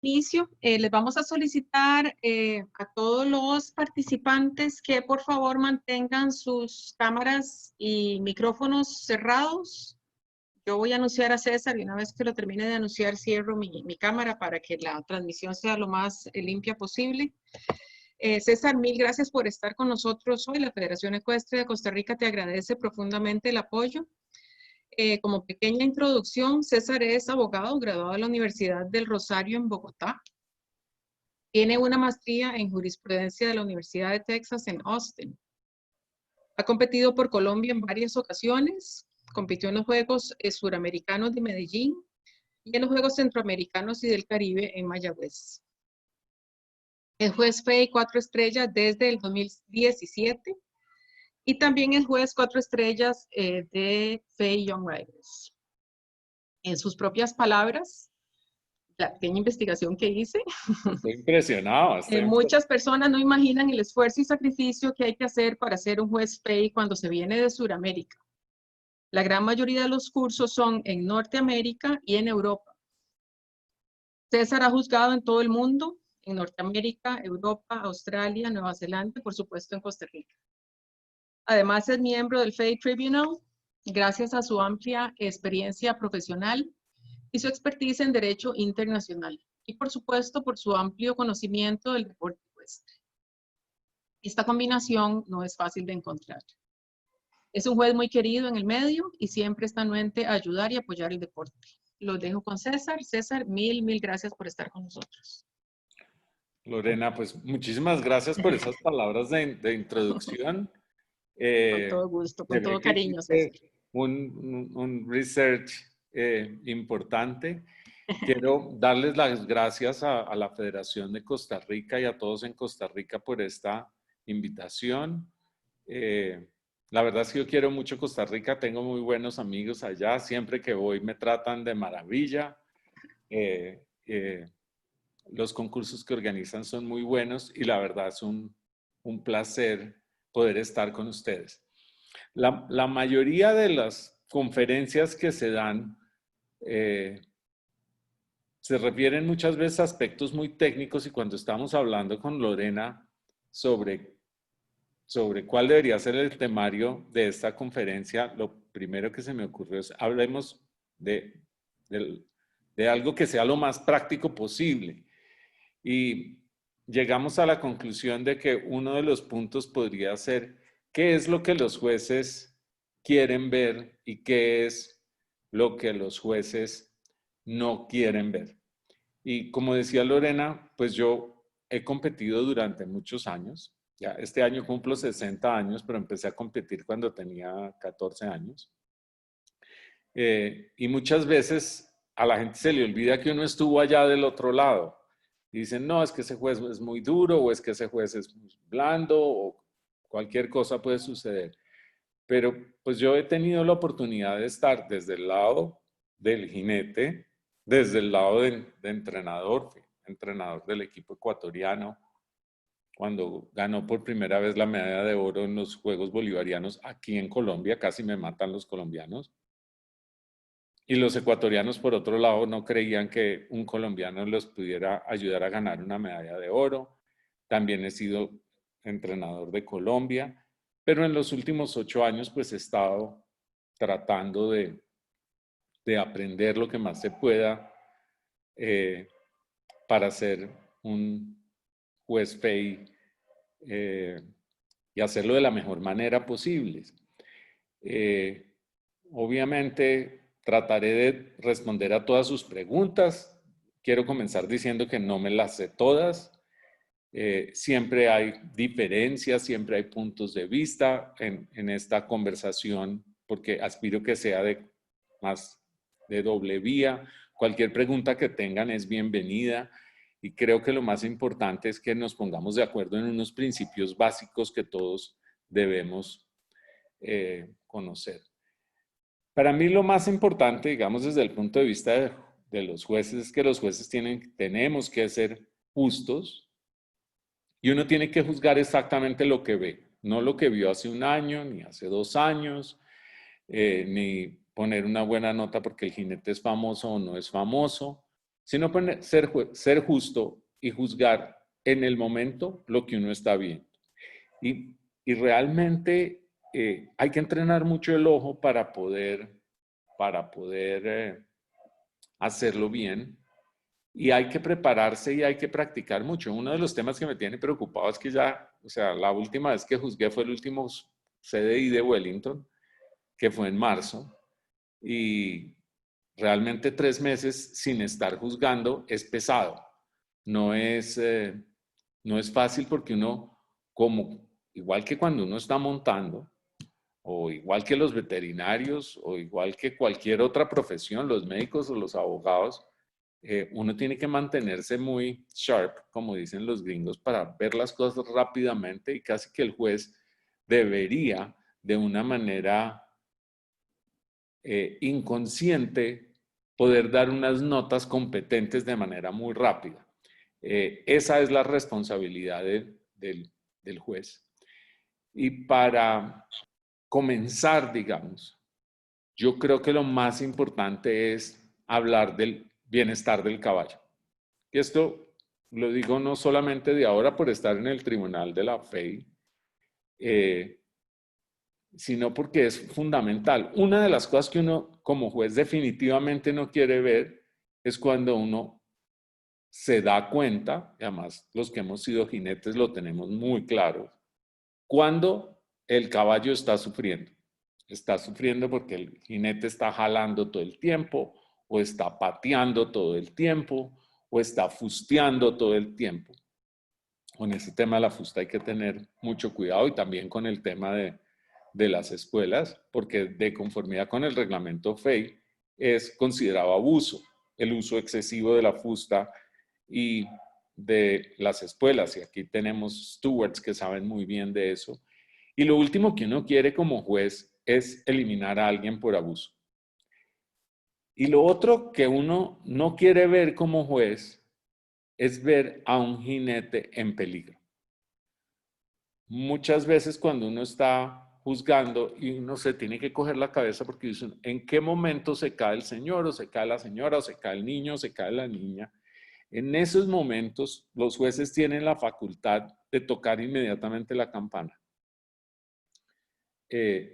inicio, les vamos a solicitar a todos los participantes que por favor mantengan sus cámaras y micrófonos cerrados. Yo voy a anunciar a César y una vez que lo termine de anunciar cierro mi cámara para que la transmisión sea lo más limpia posible. César, mil gracias por estar con nosotros hoy. La Federación Ecuestre de Costa Rica te agradece profundamente el apoyo. Como pequeña introducción, César es abogado graduado de la Universidad del Rosario en Bogotá. Tiene una maestría en jurisprudencia de la Universidad de Texas en Austin. Ha competido por Colombia en varias ocasiones. Compitió en los Juegos Suramericanos de Medellín y en los Juegos Centroamericanos y del Caribe en Mayagüez. Es juez FEI 4 estrellas desde el 2017 y también es juez 4 estrellas de FEI Young Riders. En sus propias palabras, la pequeña investigación que hice, Estoy impresionado. muchas personas no imaginan el esfuerzo y sacrificio que hay que hacer para ser un juez FEI cuando se viene de Sudamérica. La gran mayoría de los cursos son en Norteamérica y en Europa. César ha juzgado en todo el mundo, en Norteamérica, Europa, Australia, Nueva Zelanda y por supuesto en Costa Rica. Además es miembro del FEI Tribunal, gracias a su amplia experiencia profesional y su expertise en Derecho Internacional. Y por supuesto por su amplio conocimiento del deporte ecuestre. Esta combinación no es fácil de encontrar. Es un juez muy querido en el medio y siempre está anuente a ayudar y apoyar el deporte. Los dejo con César. César, mil gracias por estar con nosotros. Lorena, pues muchísimas gracias por esas palabras de introducción. Con todo gusto, Se con ve todo que cariño, César. hiciste un research importante. Quiero darles las gracias a la Federación de Costa Rica y a todos en Costa Rica por esta invitación. La verdad es que yo quiero mucho Costa Rica, tengo muy buenos amigos allá, siempre que voy me tratan de maravilla. Los concursos que organizan son muy buenos y la verdad es un placer poder estar con ustedes. La mayoría de las conferencias que se dan se refieren muchas veces a aspectos muy técnicos y cuando estamos hablando con Lorena sobre cuál debería ser el temario de esta conferencia, lo primero que se me ocurrió es hablemos de algo que sea lo más práctico posible. Y llegamos a la conclusión de que uno de los puntos podría ser qué es lo que los jueces quieren ver y qué es lo que los jueces no quieren ver. Y como decía Lorena, pues yo he competido durante muchos años. Ya este año cumplo 60 años, pero empecé a competir cuando tenía 14 años. Y muchas veces a la gente se le olvida que uno estuvo allá del otro lado. Y dicen, no, es que ese juez es muy duro, o es que ese juez es blando, o cualquier cosa puede suceder. Pero pues yo he tenido la oportunidad de estar desde el lado del jinete, desde el lado de entrenador, entrenador del equipo ecuatoriano, cuando ganó por primera vez la medalla de oro en los Juegos Bolivarianos aquí en Colombia, casi me matan los colombianos. Y los ecuatorianos, por otro lado, no creían que un colombiano les pudiera ayudar a ganar una medalla de oro. También he sido entrenador de Colombia, pero en los últimos 8 años pues he estado tratando de aprender lo que más se pueda para ser un juez FEI y hacerlo de la mejor manera posible. Obviamente trataré de responder a todas sus preguntas. Quiero comenzar diciendo que no me las sé todas. Siempre hay diferencias, siempre hay puntos de vista en esta conversación, porque aspiro que sea más de doble vía. Cualquier pregunta que tengan es bienvenida y creo que lo más importante es que nos pongamos de acuerdo en unos principios básicos que todos debemos conocer. Para mí lo más importante, digamos desde el punto de vista de los jueces, es que los jueces tenemos que ser justos y uno tiene que juzgar exactamente lo que ve, no lo que vio hace un año, ni hace 2 años, ni poner una buena nota porque el jinete es famoso o no es famoso, sino ser justo y juzgar en el momento lo que uno está viendo. Y realmente hay que entrenar mucho el ojo para poder hacerlo bien. Y hay que prepararse y hay que practicar mucho. Uno de los temas que me tiene preocupado es que ya, o sea, la última vez que juzgué fue el último CDI de Wellington, que fue en marzo. Y realmente 3 meses sin estar juzgando es pesado. No es, no es fácil porque uno, como, igual que cuando uno está montando, o igual que los veterinarios, o igual que cualquier otra profesión, los médicos o los abogados, uno tiene que mantenerse muy sharp, como dicen los gringos, para ver las cosas rápidamente y casi que el juez debería, de una manera inconsciente, poder dar unas notas competentes de manera muy rápida. Esa es la responsabilidad del juez. Y para comenzar, digamos, yo creo que lo más importante es hablar del bienestar del caballo. Y esto lo digo no solamente de ahora por estar en el tribunal de la FEI, sino porque es fundamental. Una de las cosas que uno como juez definitivamente no quiere ver es cuando uno se da cuenta, y además los que hemos sido jinetes lo tenemos muy claro, cuando el caballo está sufriendo. Está sufriendo porque el jinete está jalando todo el tiempo, o está pateando todo el tiempo, o está fusteando todo el tiempo. Con ese tema de la fusta hay que tener mucho cuidado y también con el tema de las escuelas, porque de conformidad con el reglamento FEI es considerado abuso el uso excesivo de la fusta y de las escuelas. Y aquí tenemos stewards que saben muy bien de eso. Y lo último que uno quiere como juez es eliminar a alguien por abuso. Y lo otro que uno no quiere ver como juez es ver a un jinete en peligro. Muchas veces cuando uno está juzgando y uno se tiene que coger la cabeza porque dicen, ¿en qué momento se cae el señor o se cae la señora o se cae el niño o se cae la niña? En esos momentos los jueces tienen la facultad de tocar inmediatamente la campana.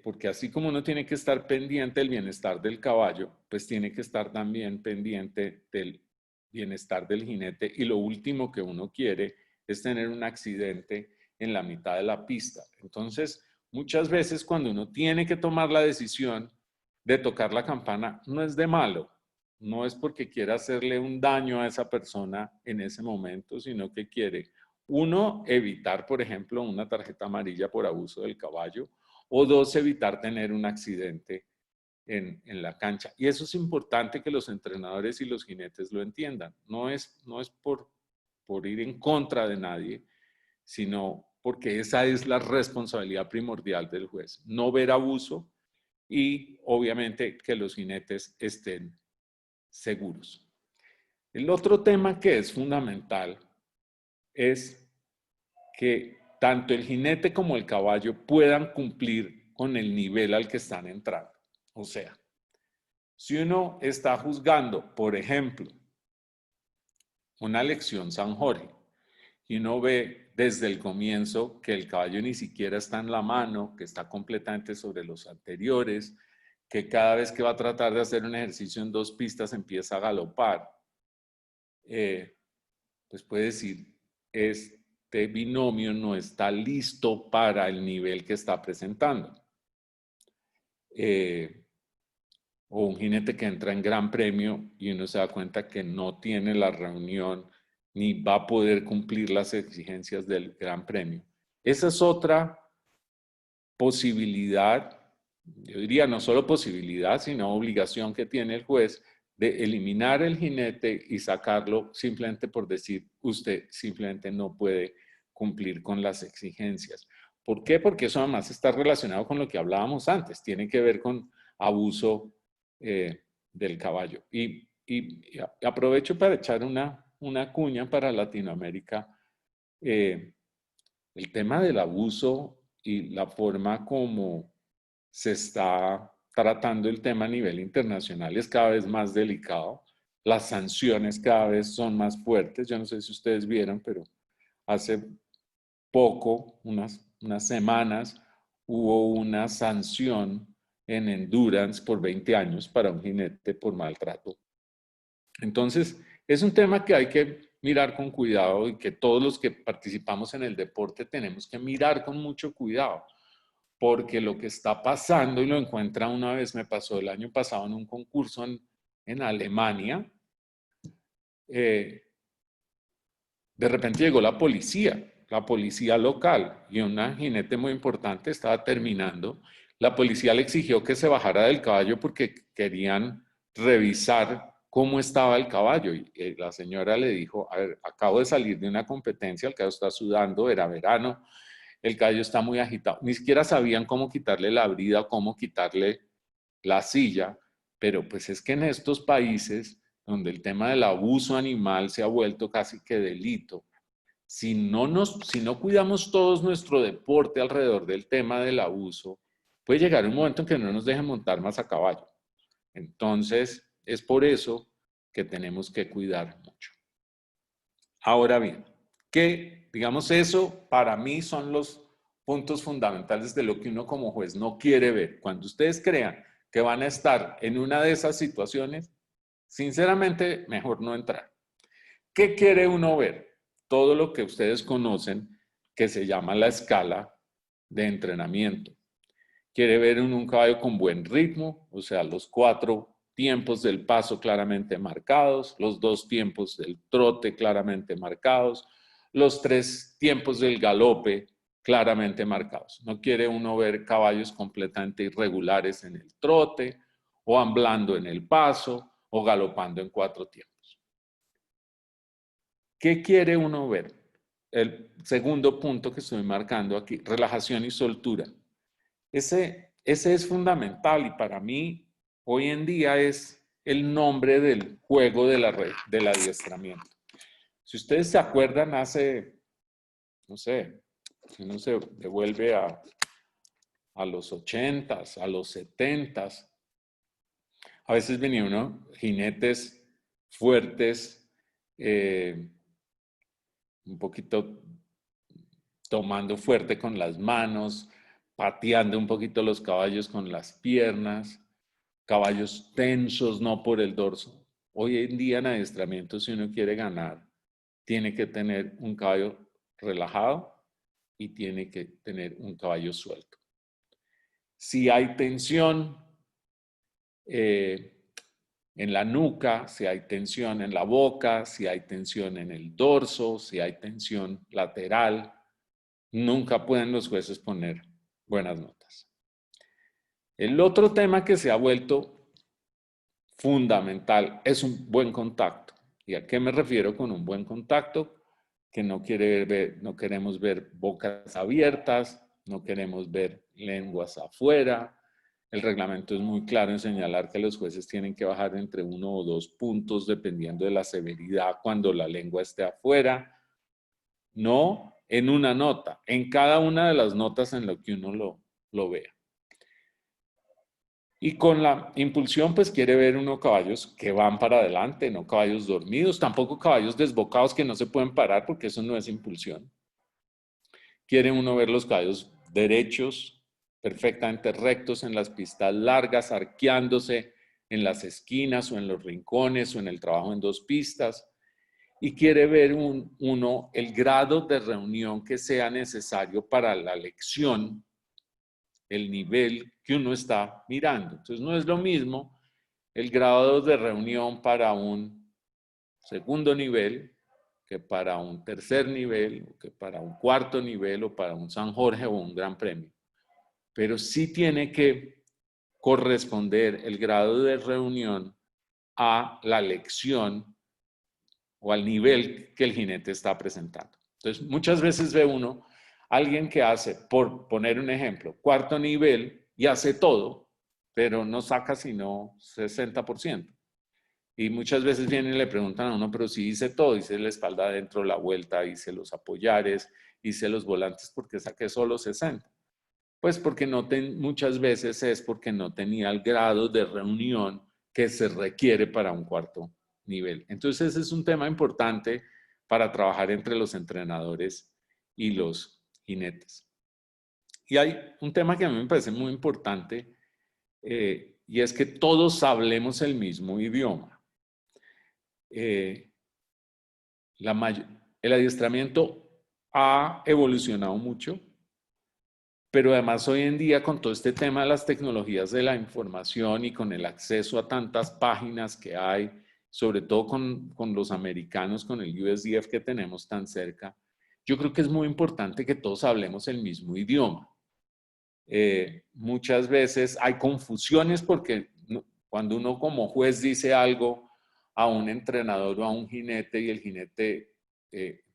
Porque así como uno tiene que estar pendiente del bienestar del caballo, pues tiene que estar también pendiente del bienestar del jinete. Y lo último que uno quiere es tener un accidente en la mitad de la pista. Entonces, muchas veces cuando uno tiene que tomar la decisión de tocar la campana, no es de malo, no es porque quiera hacerle un daño a esa persona en ese momento, sino que quiere, uno, evitar, por ejemplo, una tarjeta amarilla por abuso del caballo, o dos, evitar tener un accidente en la cancha. Y eso es importante que los entrenadores y los jinetes lo entiendan. No es por ir en contra de nadie, sino porque esa es la responsabilidad primordial del juez. No ver abuso y obviamente que los jinetes estén seguros. El otro tema que es fundamental es que tanto el jinete como el caballo puedan cumplir con el nivel al que están entrando. O sea, si uno está juzgando, por ejemplo, una lección San Jorge, y uno ve desde el comienzo que el caballo ni siquiera está en la mano, que está completamente sobre los anteriores, que cada vez que va a tratar de hacer un ejercicio en 2 pistas empieza a galopar, pues puede decir, este binomio no está listo para el nivel que está presentando. O un jinete que entra en Gran Premio y uno se da cuenta que no tiene la reunión ni va a poder cumplir las exigencias del Gran Premio. Esa es otra posibilidad, yo diría no solo posibilidad, sino obligación que tiene el juez de eliminar el jinete y sacarlo simplemente por decir, usted simplemente no puede cumplir con las exigencias. ¿Por qué? Porque eso además está relacionado con lo que hablábamos antes, tiene que ver con abuso del caballo. Y aprovecho para echar una cuña para Latinoamérica. El tema del abuso y la forma como se está tratando el tema a nivel internacional es cada vez más delicado. las sanciones cada vez son más fuertes. Yo no sé si ustedes vieron, pero hace poco, unas semanas, hubo una sanción en endurance por 20 años para un jinete por maltrato. Entonces, es un tema que hay que mirar con cuidado y que todos los que participamos en el deporte tenemos que mirar con mucho cuidado, porque lo que está pasando, y lo encuentra una vez, me pasó el año pasado en un concurso en Alemania, de repente llegó la policía local, y un jinete muy importante estaba terminando. La policía le exigió que se bajara del caballo porque querían revisar cómo estaba el caballo. Y la señora le dijo, a ver, acabo de salir de una competencia, el caballo está sudando, era verano, el caballo está muy agitado. Ni siquiera sabían cómo quitarle la brida o cómo quitarle la silla, pero pues es que en estos países donde el tema del abuso animal se ha vuelto casi que delito, si no cuidamos todos nuestro deporte alrededor del tema del abuso, puede llegar un momento en que no nos dejen montar más a caballo. Entonces, es por eso que tenemos que cuidar mucho. Ahora bien, que digamos eso para mí son los puntos fundamentales de lo que uno como juez no quiere ver. Cuando ustedes crean que van a estar en una de esas situaciones, sinceramente, mejor no entrar. ¿Qué quiere uno ver? Todo lo que ustedes conocen que se llama la escala de entrenamiento. Quiere ver un caballo con buen ritmo, o sea, los 4 tiempos del paso claramente marcados, los 2 tiempos del trote claramente marcados, los 3 tiempos del galope claramente marcados. No quiere uno ver caballos completamente irregulares en el trote, o amblando en el paso, o galopando en 4 tiempos. ¿Qué quiere uno ver? El segundo punto que estoy marcando aquí, relajación y soltura. Ese es fundamental y para mí hoy en día es el nombre del juego del adiestramiento. Si ustedes se acuerdan hace, no sé, si uno se devuelve a los 80s, a los 70s, a veces venía uno, jinetes fuertes, un poquito tomando fuerte con las manos, pateando un poquito los caballos con las piernas, caballos tensos, no por el dorso. Hoy en día en adiestramiento, si uno quiere ganar, tiene que tener un caballo relajado y tiene que tener un caballo suelto. Si hay tensión en la nuca, si hay tensión en la boca, si hay tensión en el dorso, si hay tensión lateral, nunca pueden los jueces poner buenas notas. El otro tema que se ha vuelto fundamental es un buen contacto. ¿Y a qué me refiero con un buen contacto? Que no queremos ver bocas abiertas, no queremos ver lenguas afuera. El reglamento es muy claro en señalar que los jueces tienen que bajar entre 1 o 2 puntos dependiendo de la severidad cuando la lengua esté afuera. No en una nota, en cada una de las notas en lo que uno lo vea. Y con la impulsión, pues quiere ver uno caballos que van para adelante, no caballos dormidos, tampoco caballos desbocados que no se pueden parar porque eso no es impulsión. Quiere uno ver los caballos derechos, perfectamente rectos en las pistas largas, arqueándose en las esquinas o en los rincones o en el trabajo en 2 pistas. Y quiere ver uno el grado de reunión que sea necesario para la lección, el nivel que uno está mirando. Entonces no es lo mismo el grado de reunión para un segundo nivel que para un tercer nivel, que para un cuarto nivel o para un San Jorge o un Gran Premio. Pero sí tiene que corresponder el grado de reunión a la lección o al nivel que el jinete está presentando. Entonces, muchas veces ve uno alguien que hace, por poner un ejemplo, 4º nivel y hace todo, pero no saca sino 60%. Y muchas veces vienen y le preguntan a uno, pero si hice todo, hice la espalda adentro, la vuelta, hice los apoyares, hice los volantes, ¿por qué saqué solo 60? Pues porque muchas veces es porque no tenía el grado de reunión que se requiere para un 4º nivel. Entonces, ese es un tema importante para trabajar entre los entrenadores y los jinetes. Y hay un tema que a mí me parece muy importante, y es que todos hablemos el mismo idioma. El adiestramiento ha evolucionado mucho, pero además hoy en día con todo este tema de las tecnologías de la información y con el acceso a tantas páginas que hay, sobre todo con los americanos, con el USDF que tenemos tan cerca, yo creo que es muy importante que todos hablemos el mismo idioma. Muchas veces hay confusiones porque cuando uno como juez dice algo a un entrenador o a un jinete y el jinete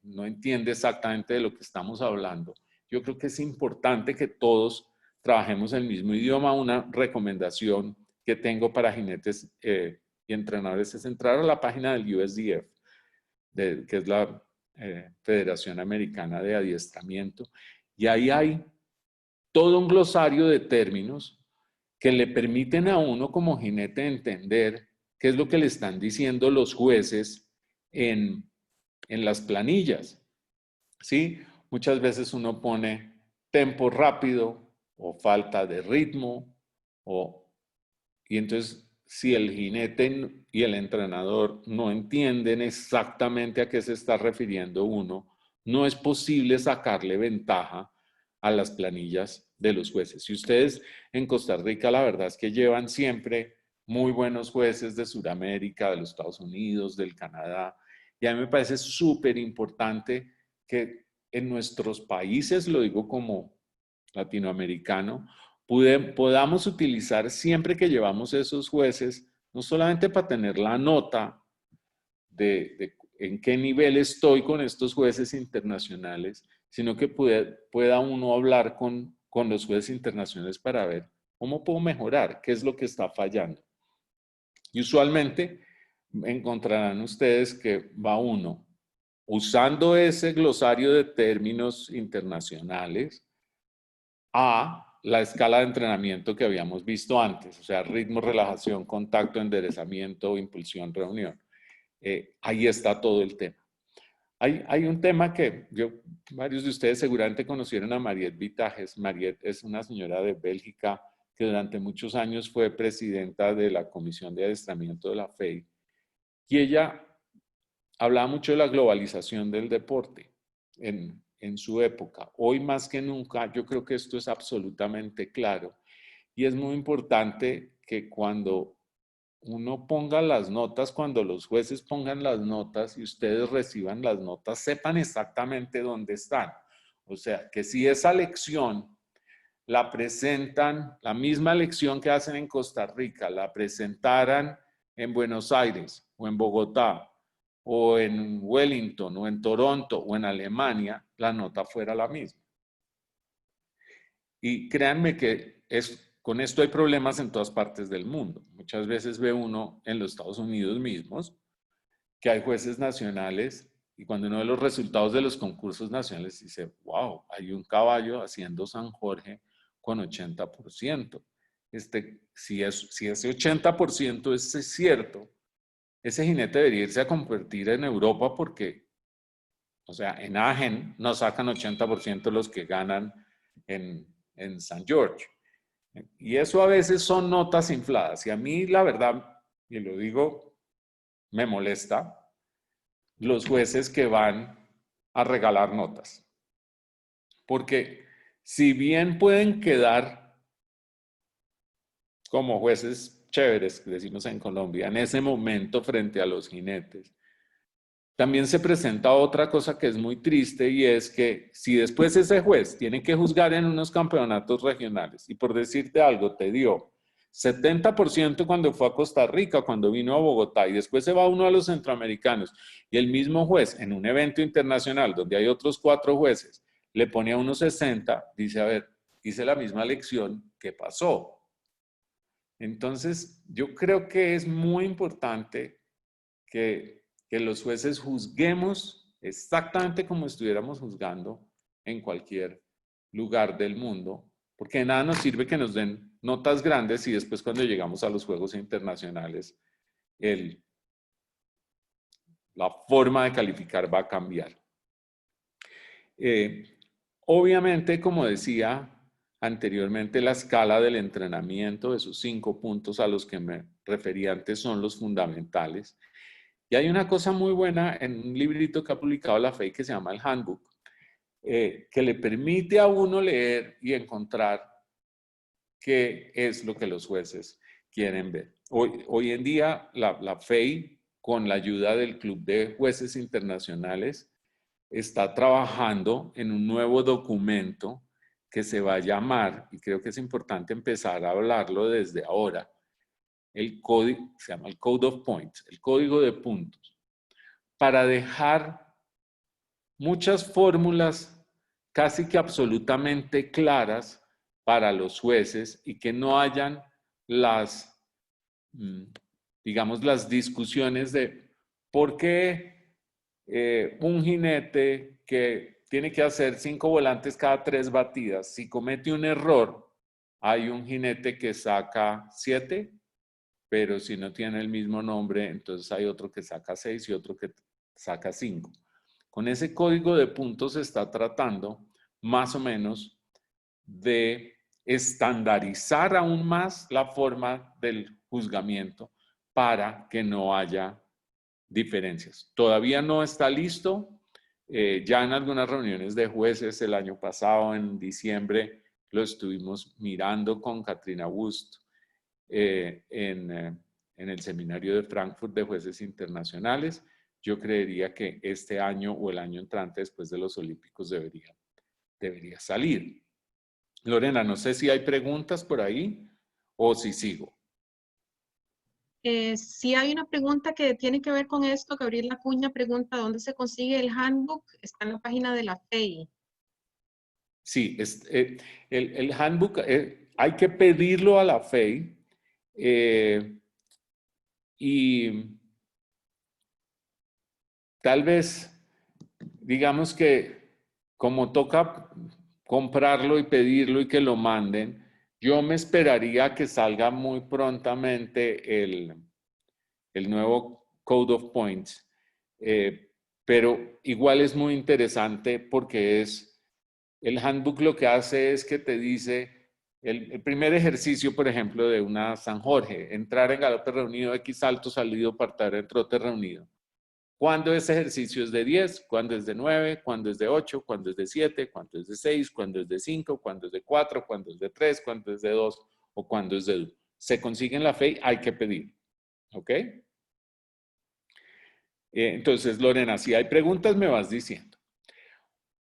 no entiende exactamente de lo que estamos hablando, yo creo que es importante que todos trabajemos el mismo idioma. Una recomendación que tengo para jinetes y entrenadores es entrar a la página del USDF, que es la Federación Americana de Adiestramiento, y ahí hay todo un glosario de términos que le permiten a uno como jinete entender qué es lo que le están diciendo los jueces en las planillas, ¿sí? Muchas veces uno pone tempo rápido o falta de ritmo, y entonces si el jinete y el entrenador no entienden exactamente a qué se está refiriendo uno, no es posible sacarle ventaja a las planillas de los jueces. Si ustedes en Costa Rica, la verdad es que llevan siempre muy buenos jueces de Sudamérica, de los Estados Unidos, del Canadá, y a mí me parece súper importante que en nuestros países, lo digo como latinoamericano, podamos utilizar siempre que llevamos esos jueces, no solamente para tener la nota de en qué nivel estoy con estos jueces internacionales, sino que pueda uno hablar con los jueces internacionales para ver cómo puedo mejorar, qué es lo que está fallando. Y usualmente encontrarán ustedes que va uno usando ese glosario de términos internacionales a la escala de entrenamiento que habíamos visto antes, o sea, ritmo, relajación, contacto, enderezamiento, impulsión, reunión. Ahí está todo el tema. Hay un tema que varios de ustedes seguramente conocieron a Mariette Vitages. Mariette es una señora de Bélgica que durante muchos años fue presidenta de la Comisión de Adiestramiento de la FEI, y ella hablaba mucho de la globalización del deporte en su época. Hoy más que nunca, yo creo que esto es absolutamente claro, y es muy importante que cuando uno ponga las notas, cuando los jueces pongan las notas y ustedes reciban las notas, sepan exactamente dónde están. O sea, que si esa lección la presentan, la misma lección que hacen en Costa Rica, la presentaran en Buenos Aires o en Bogotá o en Wellington o en Toronto o en Alemania, la nota fuera la misma. Y créanme que con esto hay problemas en todas partes del mundo. Muchas veces ve uno en los Estados Unidos mismos que hay jueces nacionales, y cuando uno ve los resultados de los concursos nacionales dice, wow, hay un caballo haciendo San Jorge con 80%. Si ese 80% es cierto, ese jinete debería irse a convertir en Europa porque, o sea, en Agen no sacan 80% los que ganan en San George. Y eso a veces son notas infladas. Y a mí, la verdad, y lo digo, me molesta los jueces que van a regalar notas. Porque si bien pueden quedar como jueces chéveres, que decimos en Colombia, en ese momento frente a los jinetes, también se presenta otra cosa que es muy triste, y es que si después ese juez tiene que juzgar en unos campeonatos regionales y por decirte algo te dio 70% cuando fue a Costa Rica, cuando vino a Bogotá, y después se va uno a los centroamericanos y el mismo juez en un evento internacional donde hay otros 4 jueces le pone a uno 60, dice, a ver, hice la misma lección, ¿qué pasó? Entonces, yo creo que es muy importante que los jueces juzguemos exactamente como estuviéramos juzgando en cualquier lugar del mundo, porque de nada nos sirve que nos den notas grandes y después cuando llegamos a los juegos internacionales el la forma de calificar va a cambiar. Obviamente, como decía anteriormente, la escala del entrenamiento, esos 5 puntos a los que me refería antes son los fundamentales. Y hay una cosa muy buena en un librito que ha publicado la FEI que se llama el Handbook, que le permite a uno leer y encontrar qué es lo que los jueces quieren ver. Hoy en día la FEI, con la ayuda del Club de Jueces Internacionales, está trabajando en un nuevo documento que se va a llamar, y creo que es importante empezar a hablarlo desde ahora, el código, se llama el Code of Points, el código de puntos, para dejar muchas fórmulas casi que absolutamente claras para los jueces y que no hayan las, digamos, las discusiones de por qué un jinete que tiene que hacer 5 volantes cada 3 batidas, si comete un error, hay un jinete que saca 7, pero si no tiene el mismo nombre, entonces hay otro que saca 6 y otro que saca 5. Con ese código de puntos se está tratando más o menos de estandarizar aún más la forma del juzgamiento para que no haya diferencias. Todavía no está listo. Ya en algunas reuniones de jueces el año pasado, en diciembre, lo estuvimos mirando con Katrina Wust en el seminario de Frankfurt de jueces internacionales. Yo creería que este año o el año entrante, después de los Olímpicos, debería salir. Lorena, no sé si hay preguntas por ahí o si sigo. Sí hay una pregunta que tiene que ver con esto. Gabriela Acuña pregunta, ¿dónde se consigue el handbook? Está en la página de la FEI. Sí, el handbook hay que pedirlo a la FEI y tal vez, digamos que como toca comprarlo y pedirlo y que lo manden, yo me esperaría que salga muy prontamente el nuevo Code of Points, pero igual es muy interesante porque el handbook lo que hace es que te dice el primer ejercicio, por ejemplo, de una San Jorge, entrar en galope reunido, X salto salido, partar en trote reunido. ¿Cuándo ese ejercicio es de 10? ¿Cuándo es de 9? ¿Cuándo es de 8? ¿Cuándo es de 7? ¿Cuándo es de 6? ¿Cuándo es de 5? ¿Cuándo es de 4? ¿Cuándo es de 3? ¿Cuándo es de 2? ¿O cuándo es de 2? Se consigue en la FEI, hay que pedir. ¿Ok? Entonces, Lorena, si hay preguntas me vas diciendo.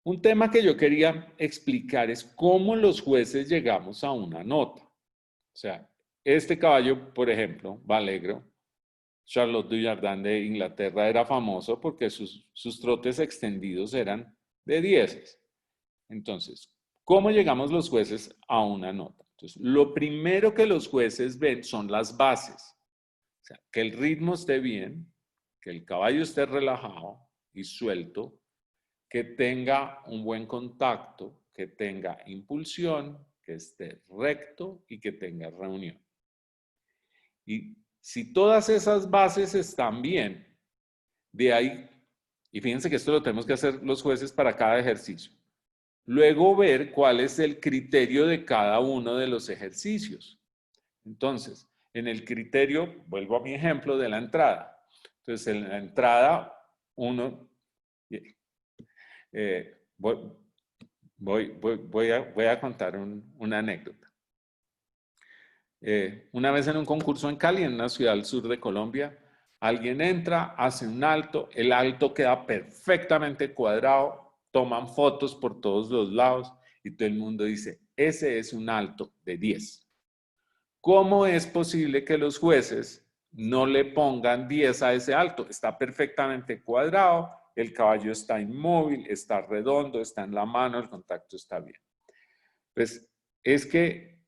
Un tema que yo quería explicar es cómo los jueces llegamos a una nota. O sea, este caballo, por ejemplo, Valegro, Charlotte Dujardin de Inglaterra, era famoso porque sus trotes extendidos eran de 10. Entonces, ¿cómo llegamos los jueces a una nota? Entonces, lo primero que los jueces ven son las bases. O sea, que el ritmo esté bien, que el caballo esté relajado y suelto, que tenga un buen contacto, que tenga impulsión, que esté recto y que tenga reunión. Y si todas esas bases están bien, de ahí, y fíjense que esto lo tenemos que hacer los jueces para cada ejercicio, luego ver cuál es el criterio de cada uno de los ejercicios. Entonces, en el criterio, vuelvo a mi ejemplo de la entrada. Entonces, en la entrada, uno, voy a contar una anécdota. Una vez en un concurso en Cali, en una ciudad al sur de Colombia, alguien entra, hace un alto, el alto queda perfectamente cuadrado, toman fotos por todos los lados y todo el mundo dice, ese es un alto de 10. ¿Cómo es posible que los jueces no le pongan 10 a ese alto? Está perfectamente cuadrado, el caballo está inmóvil, está redondo, está en la mano, el contacto está bien. Pues es que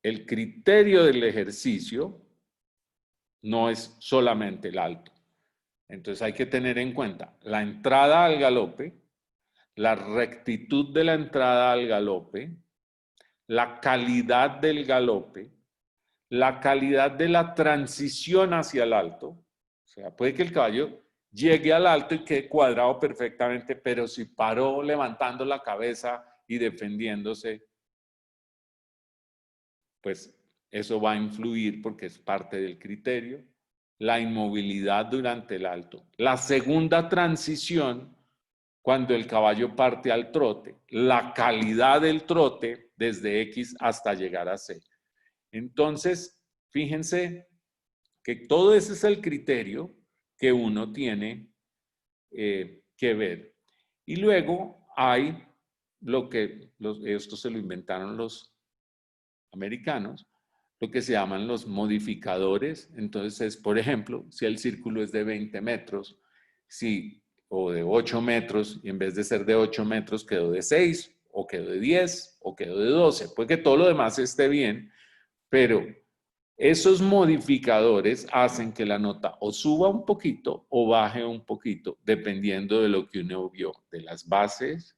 el criterio del ejercicio no es solamente el alto. Entonces hay que tener en cuenta la entrada al galope, la rectitud de la entrada al galope, la calidad del galope, la calidad de la transición hacia el alto. O sea, puede que el caballo llegue al alto y quede cuadrado perfectamente, pero si paró levantando la cabeza y defendiéndose, pues eso va a influir porque es parte del criterio. La inmovilidad durante el alto. La segunda transición, cuando el caballo parte al trote. La calidad del trote desde X hasta llegar a C. Entonces, fíjense que todo ese es el criterio que uno tiene que ver. Y luego hay lo que esto se lo inventaron los americanos, lo que se llaman los modificadores. Entonces es, por ejemplo, si el círculo es de 20 metros, o de 8 metros, y en vez de ser de 8 metros quedó de 6, o quedó de 10, o quedó de 12. Puede que todo lo demás esté bien, pero esos modificadores hacen que la nota o suba un poquito o baje un poquito, dependiendo de lo que uno vio, de las bases,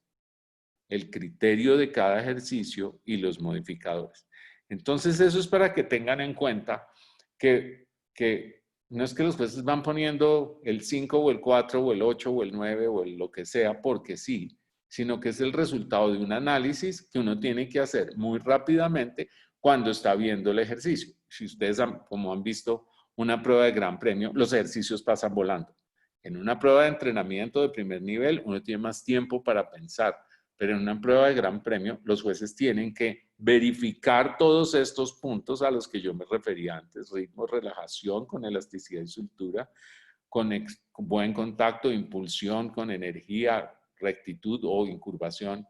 el criterio de cada ejercicio y los modificadores. Entonces, eso es para que tengan en cuenta que no es que los jueces van poniendo el 5 o el 4 o el 8 o el 9 o el lo que sea porque sí, sino que es el resultado de un análisis que uno tiene que hacer muy rápidamente cuando está viendo el ejercicio. Si ustedes, como han visto una prueba de gran premio, los ejercicios pasan volando. En una prueba de entrenamiento de primer nivel, uno tiene más tiempo para pensar, pero en una prueba de gran premio, los jueces tienen que verificar todos estos puntos a los que yo me refería antes: ritmo, relajación, con elasticidad y soltura, con buen contacto, impulsión, con energía, rectitud o incurvación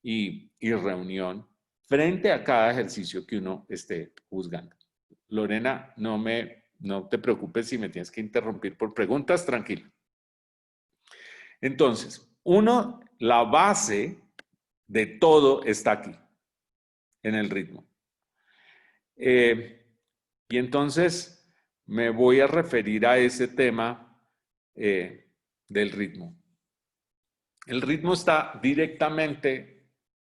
y reunión, frente a cada ejercicio que uno esté juzgando. Lorena, no te preocupes si me tienes que interrumpir por preguntas, tranquilo. Entonces, la base de todo está aquí, en el ritmo. Y entonces me voy a referir a ese tema del ritmo. El ritmo está directamente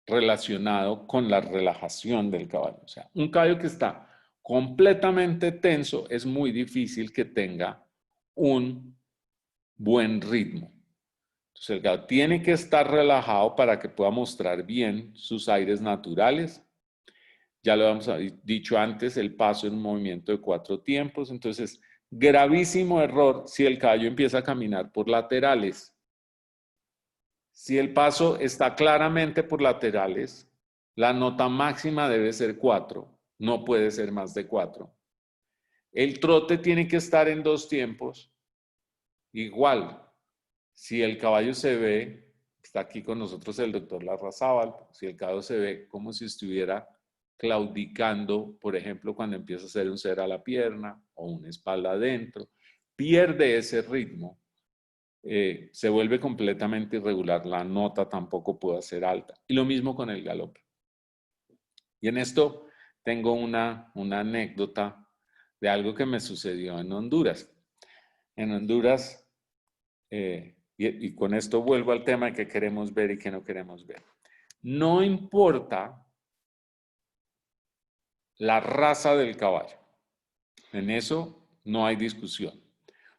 relacionado con la relajación del caballo. O sea, un caballo que está completamente tenso es muy difícil que tenga un buen ritmo. Entonces el caballo tiene que estar relajado para que pueda mostrar bien sus aires naturales. Ya lo hemos dicho antes, el paso en un movimiento de 4 tiempos. Entonces, gravísimo error si el caballo empieza a caminar por laterales. Si el paso está claramente por laterales, la nota máxima debe ser 4, no puede ser más de 4. El trote tiene que estar en 2 tiempos. Igual, si el caballo se ve, está aquí con nosotros el doctor Larrazábal, si el caballo se ve como si estuviera claudicando, por ejemplo, cuando empieza a hacer un cera a la pierna o una espalda adentro, pierde ese ritmo. Se vuelve completamente irregular, la nota tampoco puede ser alta. Y lo mismo con el galope. Y en esto tengo una anécdota de algo que me sucedió en Honduras. En Honduras, y con esto vuelvo al tema de qué queremos ver y qué no queremos ver. No importa la raza del caballo, en eso no hay discusión.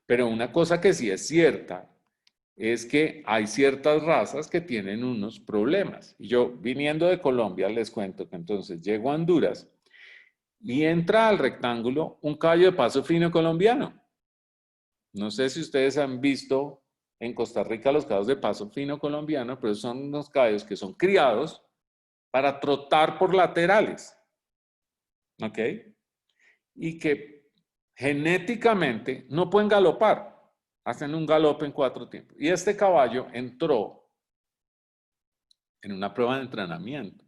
Pero una cosa que sí es cierta es que hay ciertas razas que tienen unos problemas. Y yo, viniendo de Colombia, les cuento que entonces llego a Honduras y entra al rectángulo un caballo de paso fino colombiano. No sé si ustedes han visto en Costa Rica los caballos de paso fino colombiano, pero son unos caballos que son criados para trotar por laterales. ¿Ok? Y que genéticamente no pueden galopar. Hacen un galope en 4 tiempos. Y este caballo entró en una prueba de entrenamiento.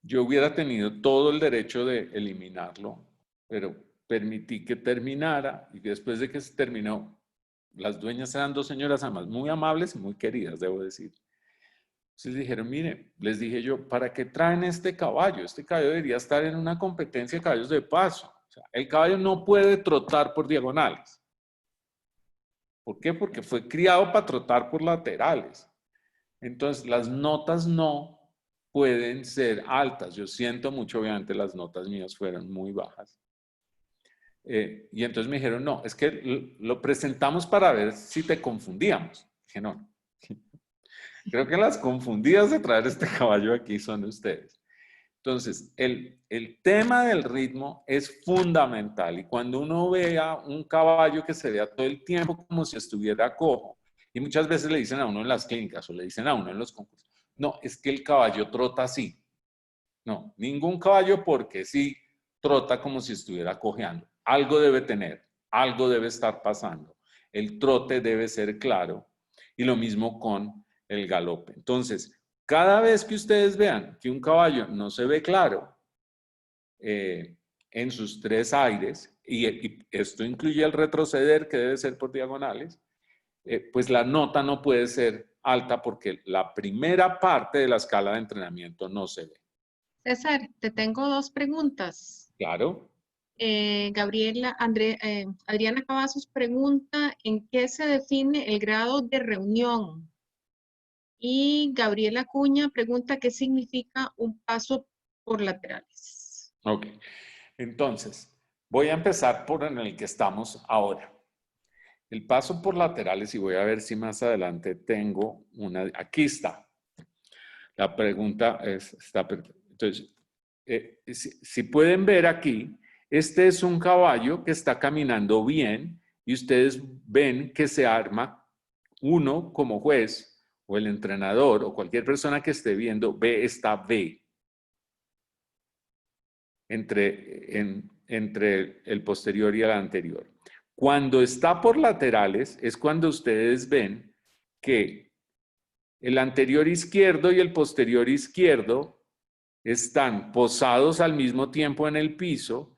Yo hubiera tenido todo el derecho de eliminarlo, pero permití que terminara y después de que se terminó, las dueñas eran 2 señoras además muy amables y muy queridas, debo decir. Entonces dijeron, mire, les dije yo, ¿para qué traen este caballo? Este caballo debería estar en una competencia de caballos de paso. O sea, el caballo no puede trotar por diagonales. ¿Por qué? Porque fue criado para trotar por laterales. Entonces, las notas no pueden ser altas. Yo siento mucho, obviamente las notas mías fueron muy bajas. Y entonces me dijeron, no, es que lo presentamos para ver si te confundíamos. Dije, no, creo que las confundidas de traer este caballo aquí son ustedes. Entonces, el tema del ritmo es fundamental y cuando uno vea un caballo que se vea todo el tiempo como si estuviera cojo, y muchas veces le dicen a uno en las clínicas o le dicen a uno en los concursos, no, es que el caballo trota así. No, ningún caballo porque sí trota como si estuviera cojeando. Algo debe tener, algo debe estar pasando. El trote debe ser claro y lo mismo con el galope. Entonces, cada vez que ustedes vean que un caballo no se ve claro en sus tres aires, y esto incluye el retroceder que debe ser por diagonales, pues la nota no puede ser alta porque la primera parte de la escala de entrenamiento no se ve. César, te tengo dos preguntas. Claro. Adriana Cavazos pregunta, ¿en qué se define el grado de reunión? Y Gabriela Cuña pregunta, ¿qué significa un paso por laterales? Ok. Entonces, voy a empezar por en el que estamos ahora. El paso por laterales, y voy a ver si más adelante tengo una. Aquí está. La pregunta está perfecta. Entonces, si pueden ver aquí, este es un caballo que está caminando bien y ustedes ven que se arma uno como juez o el entrenador o cualquier persona que esté viendo, ve esta V entre el posterior y el anterior. Cuando está por laterales es cuando ustedes ven que el anterior izquierdo y el posterior izquierdo están posados al mismo tiempo en el piso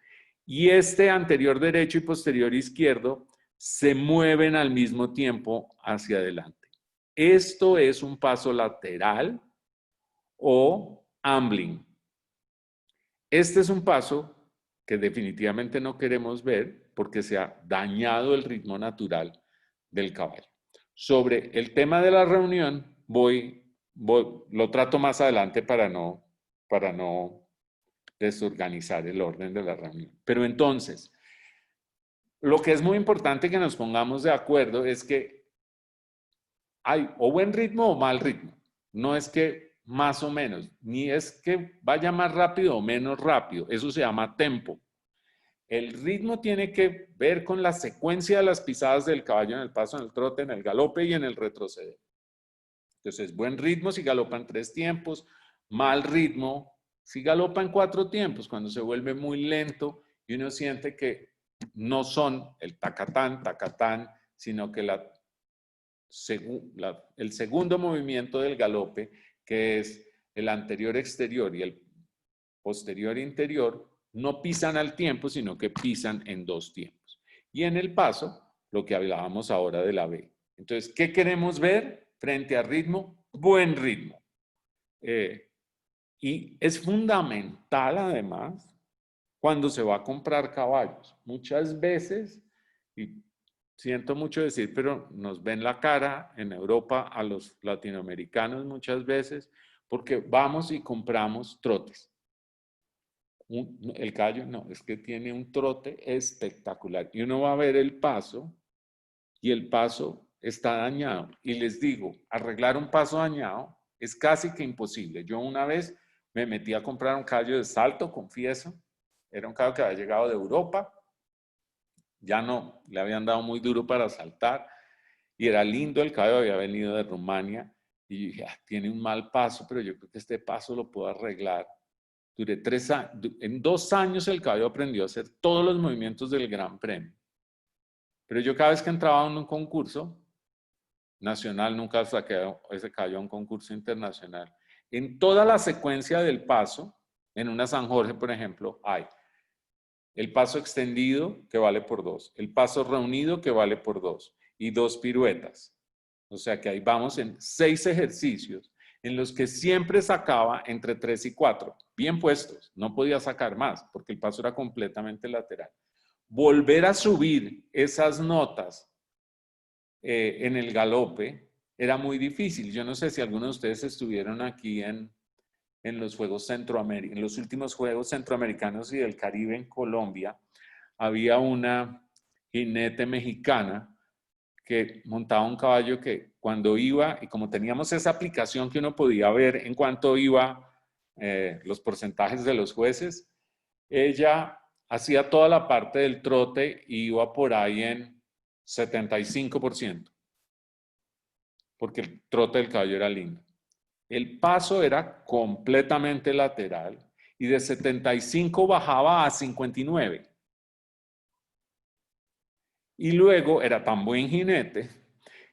y este anterior derecho y posterior izquierdo se mueven al mismo tiempo hacia adelante. Esto es un paso lateral o ambling. Este es un paso que definitivamente no queremos ver porque se ha dañado el ritmo natural del caballo. Sobre el tema de la reunión, lo trato más adelante para no desorganizar el orden de la reunión. Pero entonces, lo que es muy importante que nos pongamos de acuerdo es que hay o buen ritmo o mal ritmo. No es que más o menos, ni es que vaya más rápido o menos rápido. Eso se llama tempo. El ritmo tiene que ver con la secuencia de las pisadas del caballo en el paso, en el trote, en el galope y en el retroceder. Entonces, buen ritmo si galopa en 3 tiempos, mal ritmo si galopa en 4 tiempos, cuando se vuelve muy lento y uno siente que no son el tacatán, sino que el segundo movimiento del galope, que es el anterior exterior y el posterior interior, no pisan al tiempo, sino que pisan en 2 tiempos. Y en el paso, lo que hablábamos ahora de la B. Entonces, ¿qué queremos ver frente al ritmo? Buen ritmo. Y es fundamental, además, cuando se va a comprar caballos. Muchas veces, y siento mucho decir, pero nos ven la cara en Europa a los latinoamericanos muchas veces, porque vamos y compramos trotes. El caballo no, es que tiene un trote espectacular. Y uno va a ver el paso y el paso está dañado. Y les digo, arreglar un paso dañado es casi que imposible. Yo una vez me metí a comprar un caballo de salto, confieso. Era un caballo que había llegado de Europa. Ya no, le habían dado muy duro para saltar. Y era lindo el caballo, había venido de Rumania. Y yo dije, tiene un mal paso, pero yo creo que este paso lo puedo arreglar. Duré 3 años, en 2 años el caballo aprendió a hacer todos los movimientos del Gran Premio. Pero yo cada vez que entraba en un concurso nacional, nunca saqué ese caballo a un concurso internacional. En toda la secuencia del paso, en una San Jorge, por ejemplo, hay el paso extendido que vale por 2, el paso reunido que vale por 2 y 2 piruetas. O sea que ahí vamos en 6 ejercicios en los que siempre sacaba entre 3 y 4, bien puestos, no podía sacar más porque el paso era completamente lateral. Volver a subir esas notas en el galope era muy difícil. Yo no sé si algunos de ustedes estuvieron aquí en los Juegos Centroamericanos, en los últimos Juegos Centroamericanos y del Caribe en Colombia. había una jinete mexicana que montaba un caballo que cuando iba, y como teníamos esa aplicación que uno podía ver en cuánto iba los porcentajes de los jueces, ella hacía toda la parte del trote y iba por ahí en 75%, porque el trote del caballo era lindo. El paso era completamente lateral y de 75 bajaba a 59. Y luego era tan buen jinete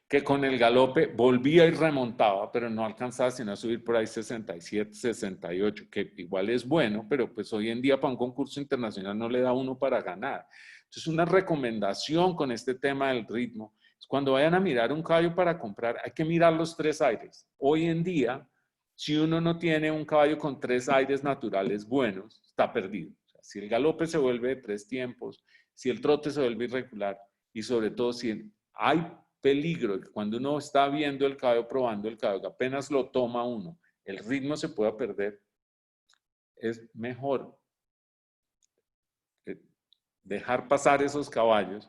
que con el galope volvía y remontaba, pero no alcanzaba sino a subir por ahí 67, 68, que igual es bueno, pero pues hoy en día para un concurso internacional no le da uno para ganar. Entonces una recomendación con este tema del ritmo es cuando vayan a mirar un caballo para comprar, hay que mirar los 3 aires. Hoy en día, si uno no tiene un caballo con 3 aires naturales buenos, está perdido. O sea, si el galope se vuelve de 3 tiempos, si el trote se vuelve irregular, y sobre todo si hay peligro de que cuando uno está viendo el caballo, probando el caballo, que apenas lo toma uno, el ritmo se pueda perder, es mejor dejar pasar esos caballos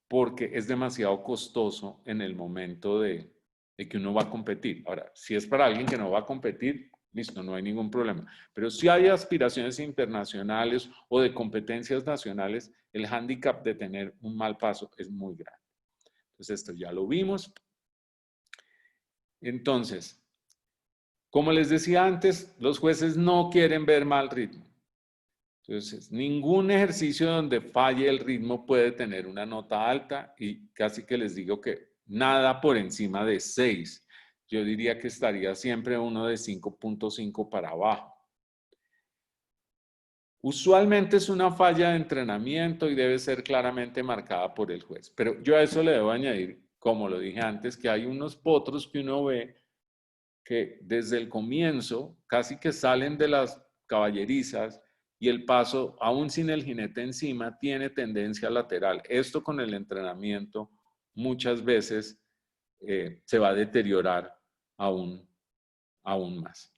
porque es demasiado costoso en el momento de que uno va a competir. Ahora, si es para alguien que no va a competir, listo, no hay ningún problema. Pero si hay aspiraciones internacionales o de competencias nacionales, el hándicap de tener un mal paso es muy grande. Entonces, esto ya lo vimos. Entonces, como les decía antes, los jueces no quieren ver mal ritmo. Entonces, ningún ejercicio donde falle el ritmo puede tener una nota alta y casi que les digo que nada por encima de 6. Yo diría que estaría siempre uno de 5.5 para abajo. Usualmente es una falla de entrenamiento y debe ser claramente marcada por el juez. Pero yo a eso le debo añadir, como lo dije antes, que hay unos potros que uno ve que desde el comienzo casi que salen de las caballerizas y el paso, aún sin el jinete encima, tiene tendencia lateral. Esto con el entrenamiento muchas veces se va a deteriorar aún más.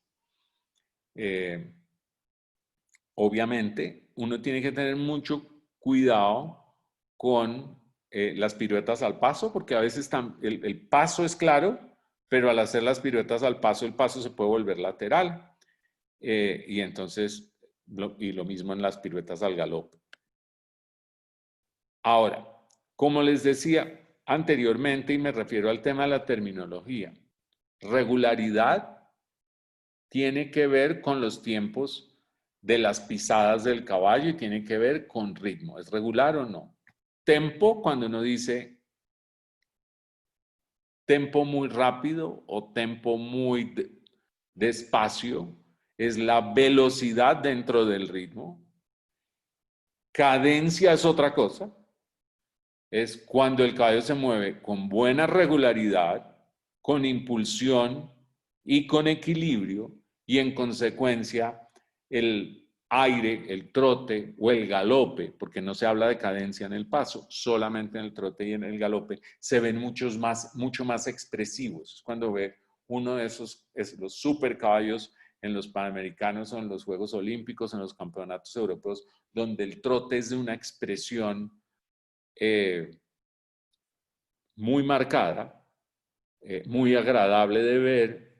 Obviamente, uno tiene que tener mucho cuidado con las piruetas al paso, porque a veces el paso es claro, pero al hacer las piruetas al paso, el paso se puede volver lateral. Y entonces, lo mismo en las piruetas al galope. Ahora, como les decía anteriormente, y me refiero al tema de la terminología, regularidad tiene que ver con los tiempos de las pisadas del caballo y tiene que ver con ritmo. ¿Es regular o no? Tempo, cuando uno dice tempo muy rápido o tempo muy despacio, es la velocidad dentro del ritmo. Cadencia es otra cosa. Es cuando el caballo se mueve con buena regularidad, con impulsión y con equilibrio, y en consecuencia el aire, el trote o el galope, porque no se habla de cadencia en el paso, solamente en el trote y en el galope, se ven mucho más expresivos. Es cuando ve uno de los super caballos en los Panamericanos o en los Juegos Olímpicos, en los campeonatos europeos, donde el trote es de una expresión muy marcada, muy agradable de ver,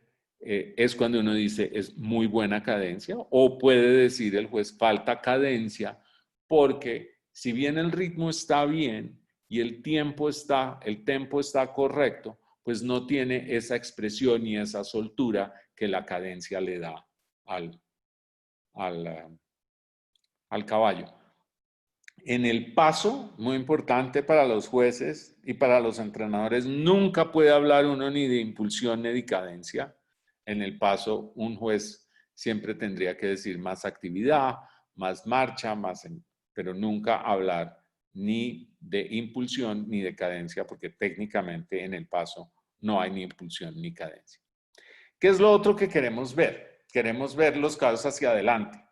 es cuando uno dice es muy buena cadencia, o puede decir el juez falta cadencia, porque si bien el ritmo está bien y el tempo está correcto, pues no tiene esa expresión y esa soltura que la cadencia le da al caballo. En el paso, muy importante para los jueces y para los entrenadores, nunca puede hablar uno ni de impulsión ni de cadencia. En el paso, un juez siempre tendría que decir más actividad, más marcha, pero nunca hablar ni de impulsión ni de cadencia, porque técnicamente en el paso no hay ni impulsión ni cadencia. ¿Qué es lo otro que queremos ver? Queremos ver los caballos hacia adelante,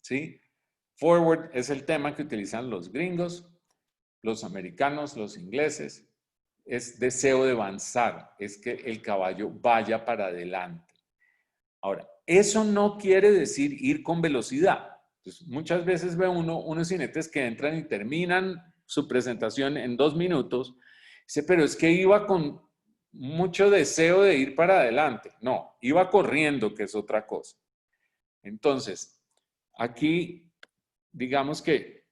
¿sí? Forward es el tema que utilizan los gringos, los americanos, los ingleses. Es deseo de avanzar, es que el caballo vaya para adelante. Ahora, eso no quiere decir ir con velocidad. Entonces, muchas veces ve uno unos jinetes que entran y terminan su presentación en 2 minutos. Dice, pero es que iba con mucho deseo de ir para adelante. No, iba corriendo, que es otra cosa. Entonces, aquí, digamos que,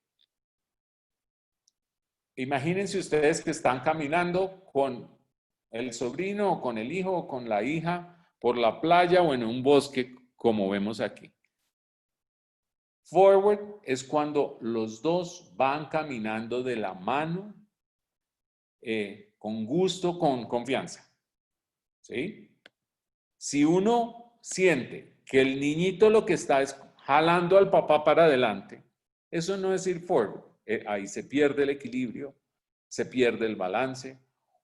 imagínense ustedes que están caminando con el sobrino o con el hijo o con la hija por la playa o en un bosque, como vemos aquí. Forward es cuando los dos van caminando de la mano, con gusto, con confianza. ¿Sí? Si uno siente que el niñito lo que está es jalando al papá para adelante, eso no es ir forward. Ahí se pierde el equilibrio, se pierde el balance.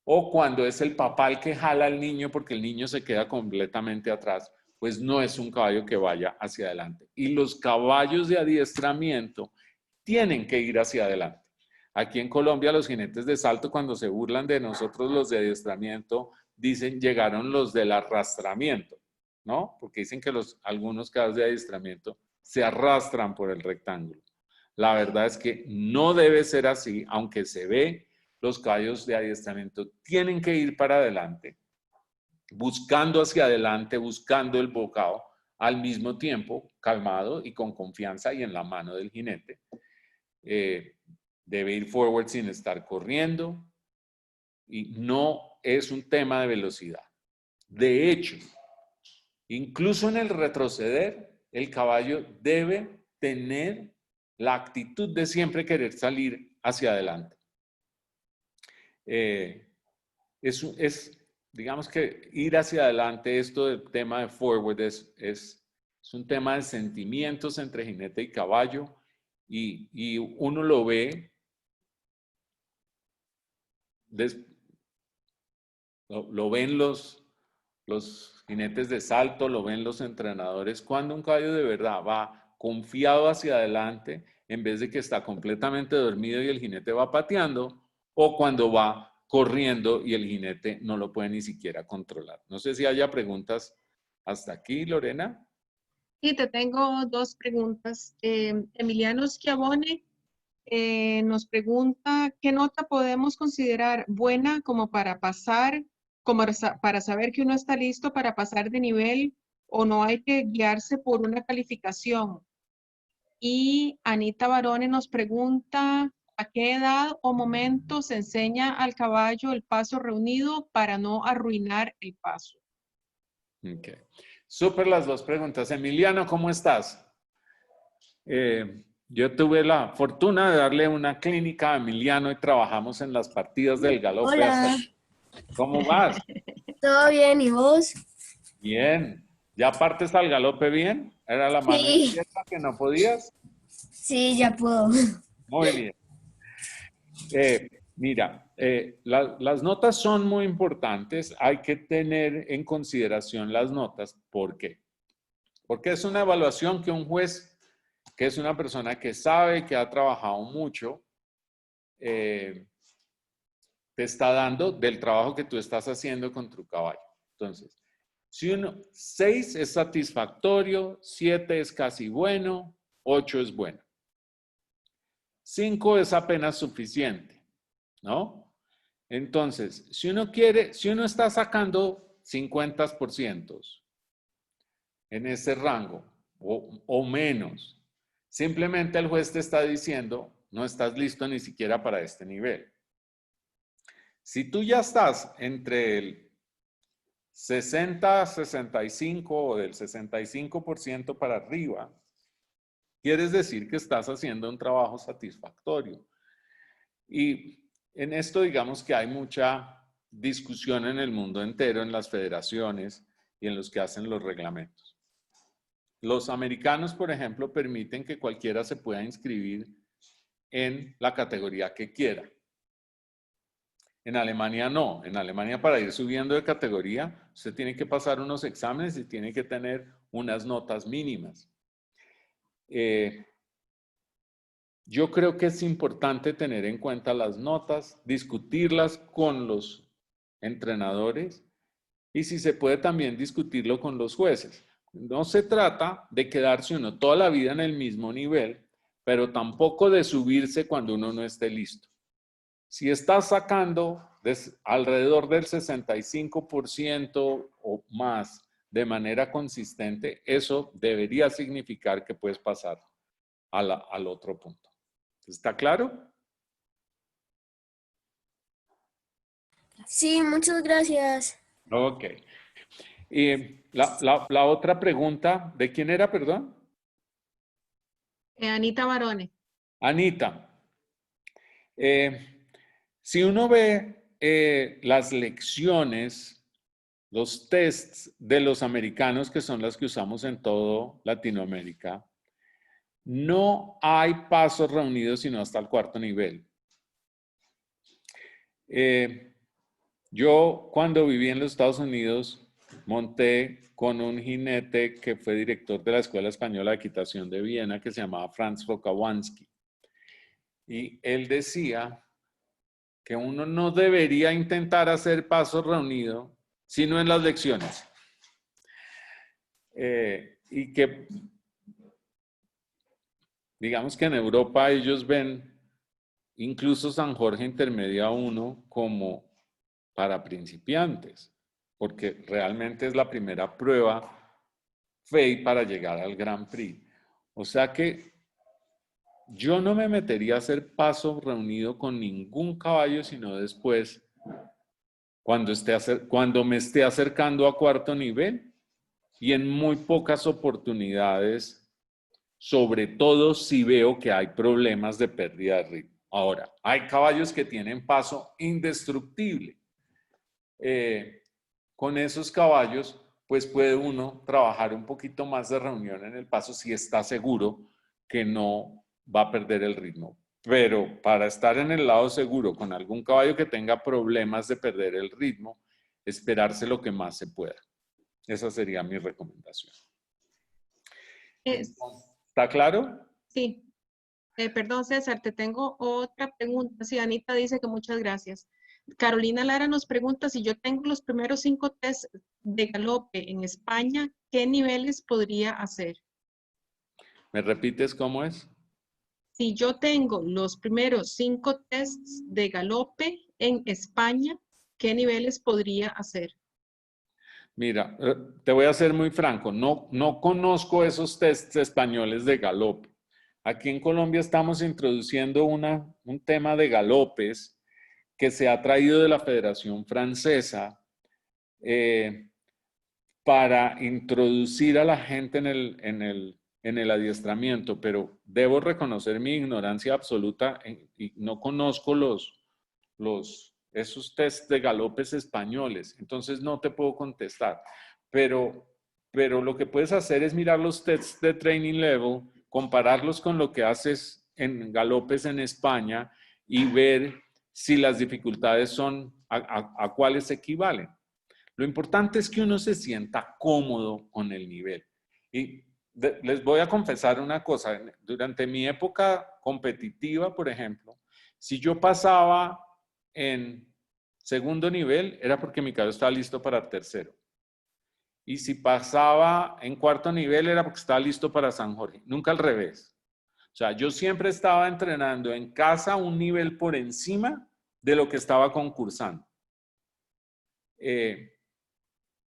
O cuando es el papá el que jala al niño porque el niño se queda completamente atrás, pues no es un caballo que vaya hacia adelante. Y los caballos de adiestramiento tienen que ir hacia adelante. Aquí en Colombia los jinetes de salto, cuando se burlan de nosotros los de adiestramiento, dicen llegaron los del arrastramiento, ¿no? Porque dicen que algunos caballos de adiestramiento se arrastran por el rectángulo. La verdad es que no debe ser así, aunque se ve, los caballos de adiestramiento tienen que ir para adelante, buscando hacia adelante, buscando el bocado, al mismo tiempo, calmado y con confianza y en la mano del jinete. Debe ir forward sin estar corriendo y no es un tema de velocidad. De hecho, incluso en el retroceder, el caballo debe tener la actitud de siempre querer salir hacia adelante. Digamos que ir hacia adelante, esto del tema de forward es un tema de sentimientos entre jinete y caballo y uno lo ve, lo ven los jinetes de salto, lo ven los entrenadores, cuando un caballo de verdad va confiado hacia adelante en vez de que está completamente dormido y el jinete va pateando, o cuando va corriendo y el jinete no lo puede ni siquiera controlar. No sé si haya preguntas hasta aquí, Lorena. Y te tengo dos preguntas. Emiliano Schiavone nos pregunta, ¿qué nota podemos considerar buena como para pasar, como para saber que uno está listo para pasar de nivel o no hay que guiarse por una calificación? Y Anita Barone nos pregunta, ¿a qué edad o momento se enseña al caballo el paso reunido para no arruinar el paso? Ok. Súper las dos preguntas. Emiliano, ¿cómo estás? Yo tuve la fortuna de darle una clínica a Emiliano y trabajamos en las partidas del galope. Hola. ¿Cómo vas? ¿Todo bien? ¿Y vos? Bien. ¿Ya partes al galope bien? ¿Era la mano Sí. izquierda que no podías? Sí, ya puedo. Muy bien. Mira, las notas son muy importantes. Hay que tener en consideración las notas. ¿Por qué? Porque es una evaluación que un juez, que es una persona que sabe, que ha trabajado mucho, te está dando del trabajo que tú estás haciendo con tu caballo. Entonces, si 6 es satisfactorio, 7 es casi bueno, 8 es bueno. 5 es apenas suficiente, ¿no? Entonces, si uno está sacando 50% en ese rango o menos, simplemente el juez te está diciendo, no estás listo ni siquiera para este nivel. Si tú ya estás entre el 60-65 o del 65% para arriba, quieres decir que estás haciendo un trabajo satisfactorio. Y en esto digamos que hay mucha discusión en el mundo entero, en las federaciones y en los que hacen los reglamentos. Los americanos, por ejemplo, permiten que cualquiera se pueda inscribir en la categoría que quiera. En Alemania no. En Alemania, para ir subiendo de categoría, usted tiene que pasar unos exámenes y tiene que tener unas notas mínimas. Yo creo que es importante tener en cuenta las notas, discutirlas con los entrenadores y si se puede también discutirlo con los jueces. No se trata de quedarse uno toda la vida en el mismo nivel, pero tampoco de subirse cuando uno no esté listo. Si estás sacando alrededor del 65% o más de manera consistente, eso debería significar que puedes pasar al otro punto. ¿Está claro? Sí, muchas gracias. Ok. Y la otra pregunta, ¿de quién era, perdón? Anita Barone. Anita. Si uno ve las lecciones, los tests de los americanos, que son las que usamos en todo Latinoamérica, no hay pasos reunidos sino hasta el cuarto nivel. Yo cuando viví en los Estados Unidos monté con un jinete que fue director de la Escuela Española de Equitación de Viena, que se llamaba Franz Rokawanski. Y él decía que uno no debería intentar hacer pasos reunidos, sino en las lecciones. Y que, digamos que en Europa ellos ven incluso San Jorge Intermedia 1 como para principiantes, porque realmente es la primera prueba FEI para llegar al Grand Prix. O sea que yo no me metería a hacer paso reunido con ningún caballo, sino después, cuando me esté acercando a cuarto nivel y en muy pocas oportunidades, sobre todo si veo que hay problemas de pérdida de ritmo. Ahora, hay caballos que tienen paso indestructible. Con esos caballos, pues puede uno trabajar un poquito más de reunión en el paso si está seguro que no va a perder el ritmo. Pero para estar en el lado seguro con algún caballo que tenga problemas de perder el ritmo, esperarse lo que más se pueda. Esa sería mi recomendación. ¿Está claro? Sí. Perdón, César, te tengo otra pregunta. Sí, Anita dice que muchas gracias. Carolina Lara nos pregunta si yo tengo los primeros 5 test de galope en España, ¿qué niveles podría hacer? ¿Me repites cómo es? Si yo tengo los primeros 5 tests de galope en España, ¿qué niveles podría hacer? Mira, te voy a ser muy franco, no conozco esos tests españoles de galope. Aquí en Colombia estamos introduciendo un tema de galopes que se ha traído de la Federación Francesa para introducir a la gente en el adiestramiento, pero debo reconocer mi ignorancia absoluta y no conozco esos test de galopes españoles, entonces no te puedo contestar, pero lo que puedes hacer es mirar los tests de training level, compararlos con lo que haces en galopes en España y ver si las dificultades son a cuáles equivalen. Lo importante es que uno se sienta cómodo con el nivel. Y les voy a confesar una cosa, durante mi época competitiva, por ejemplo, si yo pasaba en segundo nivel, era porque mi caballo estaba listo para tercero. Y si pasaba en cuarto nivel, era porque estaba listo para San Jorge. Nunca al revés. O sea, yo siempre estaba entrenando en casa un nivel por encima de lo que estaba concursando.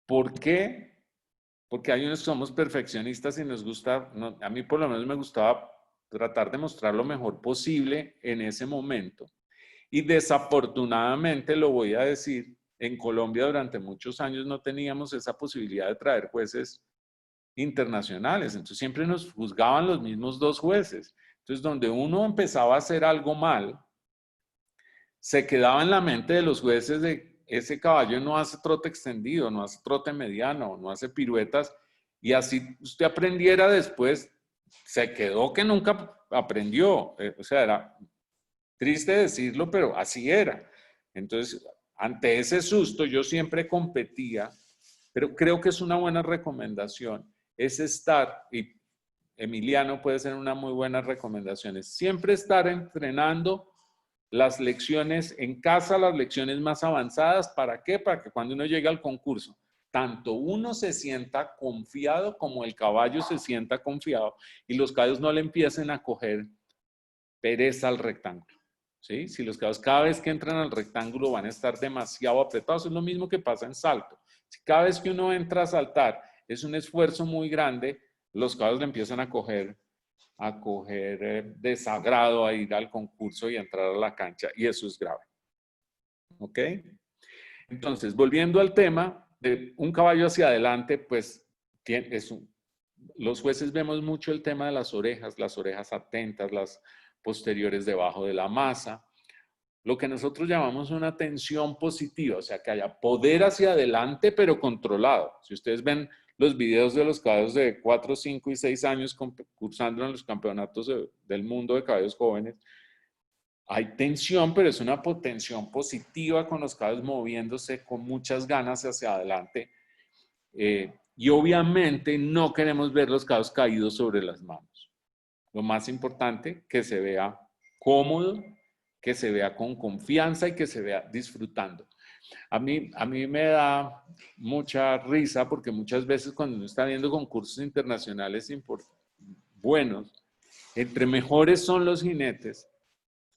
¿Por qué? Porque hay unos que somos perfeccionistas y nos gusta, a mí por lo menos me gustaba tratar de mostrar lo mejor posible en ese momento. Y desafortunadamente, lo voy a decir, en Colombia durante muchos años no teníamos esa posibilidad de traer jueces internacionales. Entonces siempre nos juzgaban los mismos 2 jueces. Entonces donde uno empezaba a hacer algo mal, se quedaba en la mente de los jueces de ese caballo no hace trote extendido, no hace trote mediano, no hace piruetas, y así usted aprendiera después, se quedó que nunca aprendió. O sea, era triste decirlo, pero así era. Entonces, ante ese susto, yo siempre competía, pero creo que es una buena recomendación, es estar, y Emiliano puede ser una muy buena recomendación, es siempre estar entrenando las lecciones en casa, las lecciones más avanzadas. ¿Para qué? Para que cuando uno llegue al concurso tanto uno se sienta confiado como el caballo se sienta confiado y los caballos no le empiecen a coger pereza al rectángulo. ¿Sí? Si los caballos cada vez que entran al rectángulo van a estar demasiado apretados, es lo mismo que pasa en salto. Si cada vez que uno entra a saltar es un esfuerzo muy grande, los caballos le empiezan a coger desagrado a ir al concurso y entrar a la cancha, y eso es grave. ¿Ok? Entonces, volviendo al tema de un caballo hacia adelante, pues los jueces vemos mucho el tema de las orejas atentas, las posteriores debajo de la masa, lo que nosotros llamamos una tensión positiva, o sea, que haya poder hacia adelante, pero controlado. Si ustedes ven los videos de los caballos de 4, 5 y 6 años concursando en los campeonatos del mundo de caballos jóvenes, hay tensión, pero es una tensión positiva con los caballos moviéndose con muchas ganas hacia adelante. Y obviamente no queremos ver los caballos caídos sobre las manos. Lo más importante, que se vea cómodo, que se vea con confianza y que se vea disfrutando. A mí me da mucha risa porque muchas veces cuando uno está viendo concursos internacionales buenos, entre mejores son los jinetes,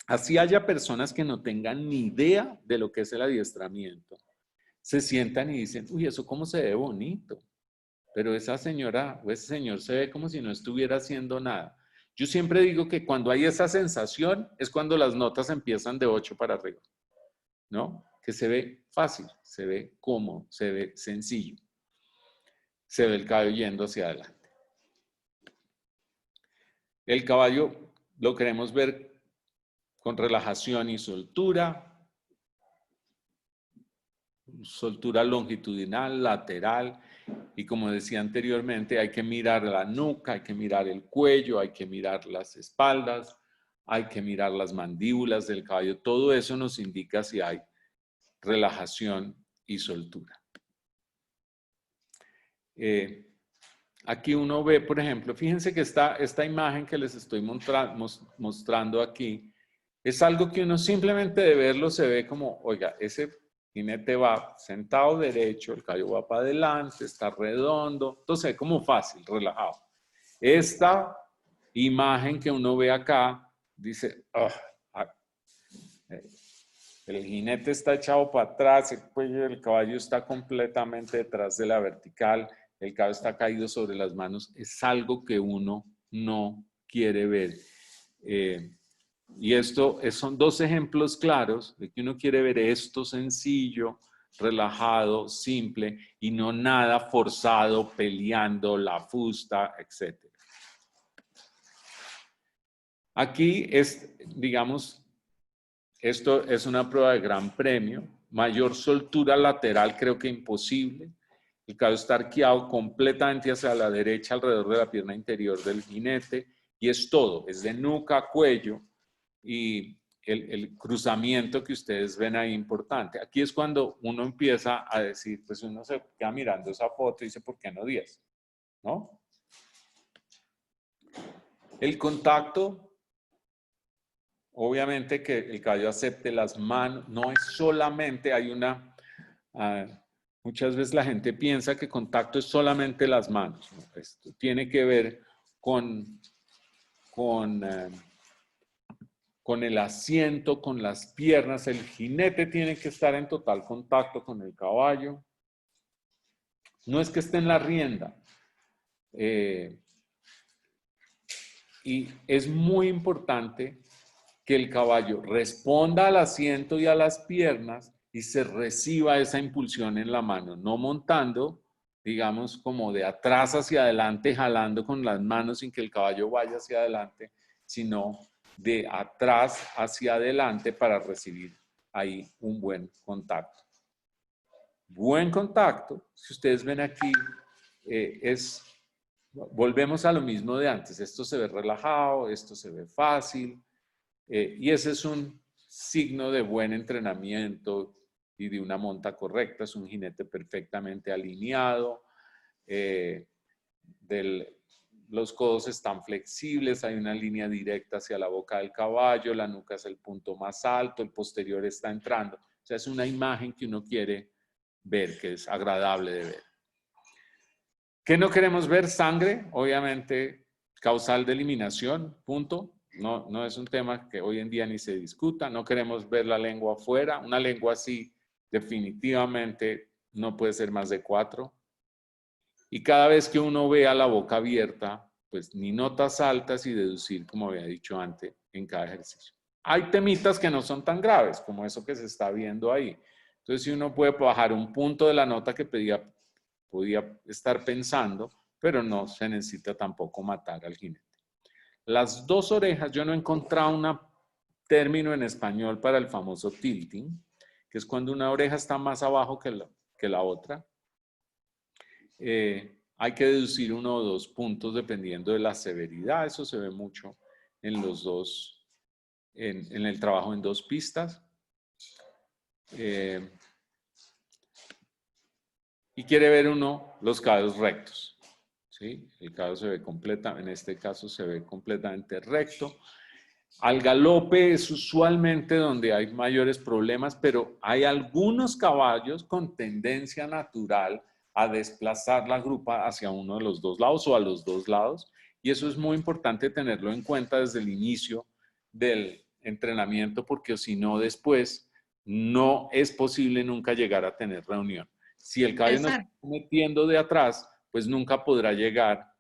así haya personas que no tengan ni idea de lo que es el adiestramiento, se sientan y dicen, uy, eso cómo se ve bonito, pero esa señora o ese señor se ve como si no estuviera haciendo nada. Yo siempre digo que cuando hay esa sensación es cuando las notas empiezan de 8 para arriba, ¿no? Que se ve fácil, se ve cómodo, se ve sencillo. Se ve el caballo yendo hacia adelante. El caballo lo queremos ver con relajación y soltura longitudinal, lateral, y como decía anteriormente, hay que mirar la nuca, hay que mirar el cuello, hay que mirar las espaldas, hay que mirar las mandíbulas del caballo. Todo eso nos indica si hay relajación y soltura. Aquí uno ve, por ejemplo, fíjense que esta imagen que les estoy mostrando aquí es algo que uno simplemente de verlo se ve como, oiga, ese jinete va sentado derecho, el caballo va para adelante, está redondo, entonces es como fácil, relajado. Esta imagen que uno ve acá dice, el jinete está echado para atrás, el cuello del caballo está completamente detrás de la vertical, el caballo está caído sobre las manos, es algo que uno no quiere ver. Y esto son dos ejemplos claros de que uno quiere ver esto sencillo, relajado, simple y no nada forzado, peleando, la fusta, etc. Aquí es, digamos, esto es una prueba de gran premio. Mayor soltura lateral creo que imposible. El caballo está arqueado completamente hacia la derecha alrededor de la pierna interior del jinete y es todo, es de nuca a cuello y el cruzamiento que ustedes ven ahí importante. Aquí es cuando uno empieza a decir, pues uno se queda mirando esa foto y dice, ¿por qué no 10? ¿No? El contacto, obviamente que el caballo acepte las manos, no es solamente, hay una, muchas veces la gente piensa que contacto es solamente las manos, ¿no? Esto tiene que ver con el asiento, con las piernas, el jinete tiene que estar en total contacto con el caballo. No es que esté en la rienda. Y es muy importante que el caballo responda al asiento y a las piernas y se reciba esa impulsión en la mano, no montando, digamos, como de atrás hacia adelante, jalando con las manos sin que el caballo vaya hacia adelante, sino de atrás hacia adelante para recibir ahí un buen contacto. Buen contacto, si ustedes ven aquí, volvemos a lo mismo de antes. Esto se ve relajado, esto se ve fácil, y ese es un signo de buen entrenamiento y de una monta correcta. Es un jinete perfectamente alineado, los codos están flexibles, hay una línea directa hacia la boca del caballo, la nuca es el punto más alto, el posterior está entrando. O sea, es una imagen que uno quiere ver, que es agradable de ver. ¿Qué no queremos ver? Sangre, obviamente, causal de eliminación, punto. No es un tema que hoy en día ni se discuta. No queremos ver la lengua afuera. Una lengua así definitivamente no puede ser más de 4. Y cada vez que uno vea la boca abierta, pues ni notas altas y deducir, como había dicho antes, en cada ejercicio. Hay temitas que no son tan graves, como eso que se está viendo ahí. Entonces, si uno puede bajar un punto de la nota que podía estar pensando, pero no se necesita tampoco matar al jinete. Las dos orejas, yo no he encontrado un término en español para el famoso tilting, que es cuando una oreja está más abajo que la otra. Hay que deducir 1 o 2 puntos dependiendo de la severidad. Eso se ve mucho en los dos, en el trabajo en 2 pistas. Y quiere ver uno los cabellos rectos. ¿Sí? El cabello se ve en este caso se ve completamente recto. Al galope es usualmente donde hay mayores problemas, pero hay algunos caballos con tendencia natural a desplazar la grupa hacia uno de los 2 lados o a los 2 lados. Y eso es muy importante tenerlo en cuenta desde el inicio del entrenamiento, porque si no después no es posible nunca llegar a tener reunión. Si el caballo nos está metiendo de atrás, pues nunca podrá llegar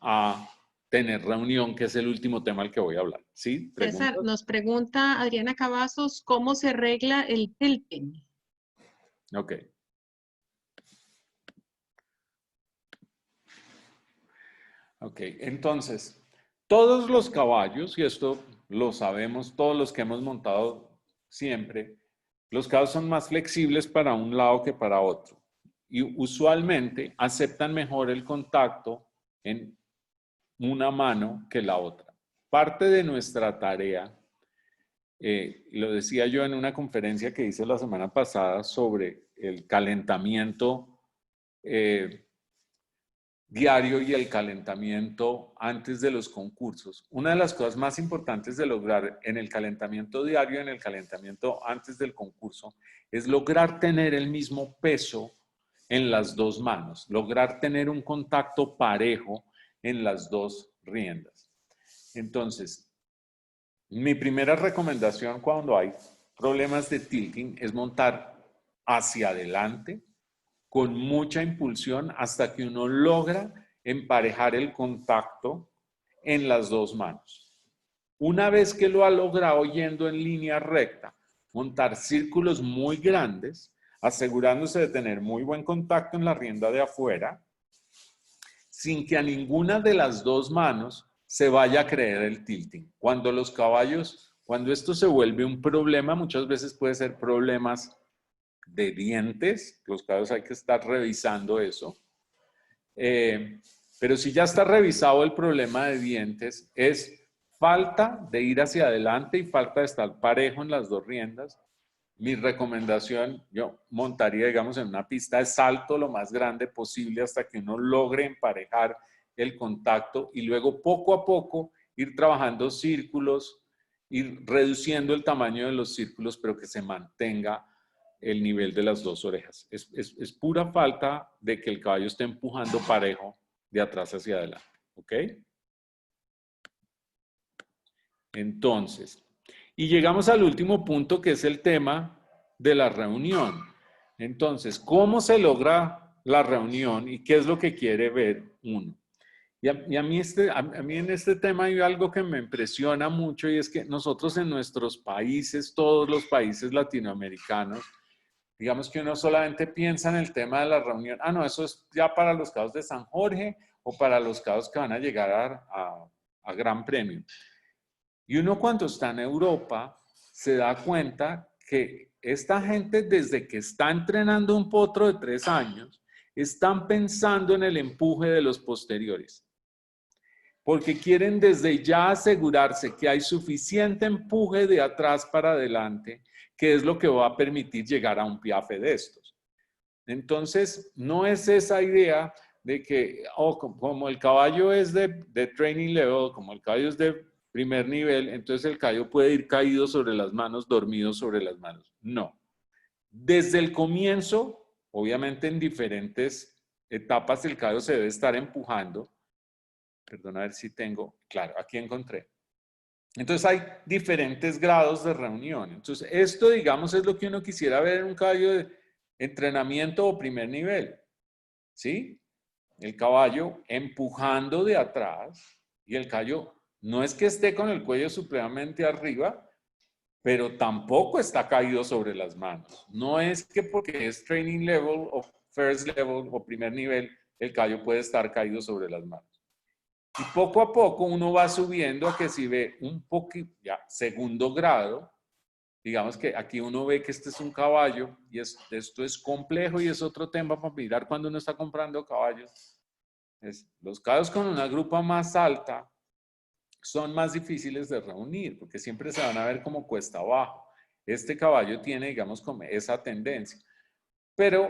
a tener reunión, que es el último tema al que voy a hablar. ¿Sí? César, nos pregunta Adriana Cavazos, ¿cómo se arregla el tilting? Ok. Ok, entonces, todos los caballos, y esto lo sabemos todos los que hemos montado siempre, los caballos son más flexibles para un lado que para otro. Y usualmente aceptan mejor el contacto en una mano que la otra. Parte de nuestra tarea, lo decía yo en una conferencia que hice la semana pasada sobre el calentamiento diario y el calentamiento antes de los concursos. Una de las cosas más importantes de lograr en el calentamiento diario y en el calentamiento antes del concurso es lograr tener el mismo peso en las 2 manos, lograr tener un contacto parejo en las 2 riendas. Entonces, mi primera recomendación cuando hay problemas de tilting es montar hacia adelante con mucha impulsión hasta que uno logra emparejar el contacto en las 2 manos. Una vez que lo ha logrado yendo en línea recta, montar círculos muy grandes, asegurándose de tener muy buen contacto en la rienda de afuera, sin que a ninguna de las 2 manos se vaya a creer el tilting. Cuando esto se vuelve un problema, muchas veces puede ser problemas de dientes, los caballos hay que estar revisando eso. Pero si ya está revisado el problema de dientes, es falta de ir hacia adelante y falta de estar parejo en las 2 riendas. Mi recomendación, yo montaría, digamos, en una pista de salto lo más grande posible hasta que uno logre emparejar el contacto y luego poco a poco ir trabajando círculos, ir reduciendo el tamaño de los círculos, pero que se mantenga el nivel de las 2 orejas. Es pura falta de que el caballo esté empujando parejo de atrás hacia adelante. ¿Ok? Entonces, y llegamos al último punto, que es el tema de la reunión. Entonces, ¿cómo se logra la reunión y qué es lo que quiere ver uno? Y a mí en este tema hay algo que me impresiona mucho, y es que nosotros en nuestros países, todos los países latinoamericanos, digamos que uno solamente piensa en el tema de la reunión. Ah, no, eso es ya para los caballos de San Jorge o para los caballos que van a llegar a Gran Premio. Y uno cuando está en Europa se da cuenta que esta gente, desde que está entrenando un potro de 3 años, están pensando en el empuje de los posteriores. Porque quieren desde ya asegurarse que hay suficiente empuje de atrás para adelante, que es lo que va a permitir llegar a un piaffe de estos. Entonces, no es esa idea de que, como el caballo es de training level, como el caballo es de primer nivel, entonces el caballo puede ir caído sobre las manos, dormido sobre las manos. No. Desde el comienzo, obviamente en diferentes etapas el caballo se debe estar empujando. Perdón, a ver si tengo, claro, aquí encontré. Entonces hay diferentes grados de reunión. Entonces esto, digamos, es lo que uno quisiera ver en un caballo de entrenamiento o primer nivel, ¿sí? El caballo empujando de atrás y el caballo no es que esté con el cuello supremamente arriba, pero tampoco está caído sobre las manos. No es que porque es training level o first level o primer nivel, el caballo puede estar caído sobre las manos. Y poco a poco uno va subiendo a que si ve un poquito, ya, segundo grado, digamos que aquí uno ve que este es un caballo y esto es complejo y es otro tema para mirar cuando uno está comprando caballos. Los caballos con una grupa más alta son más difíciles de reunir porque siempre se van a ver como cuesta abajo. Este caballo tiene, digamos, como esa tendencia. Pero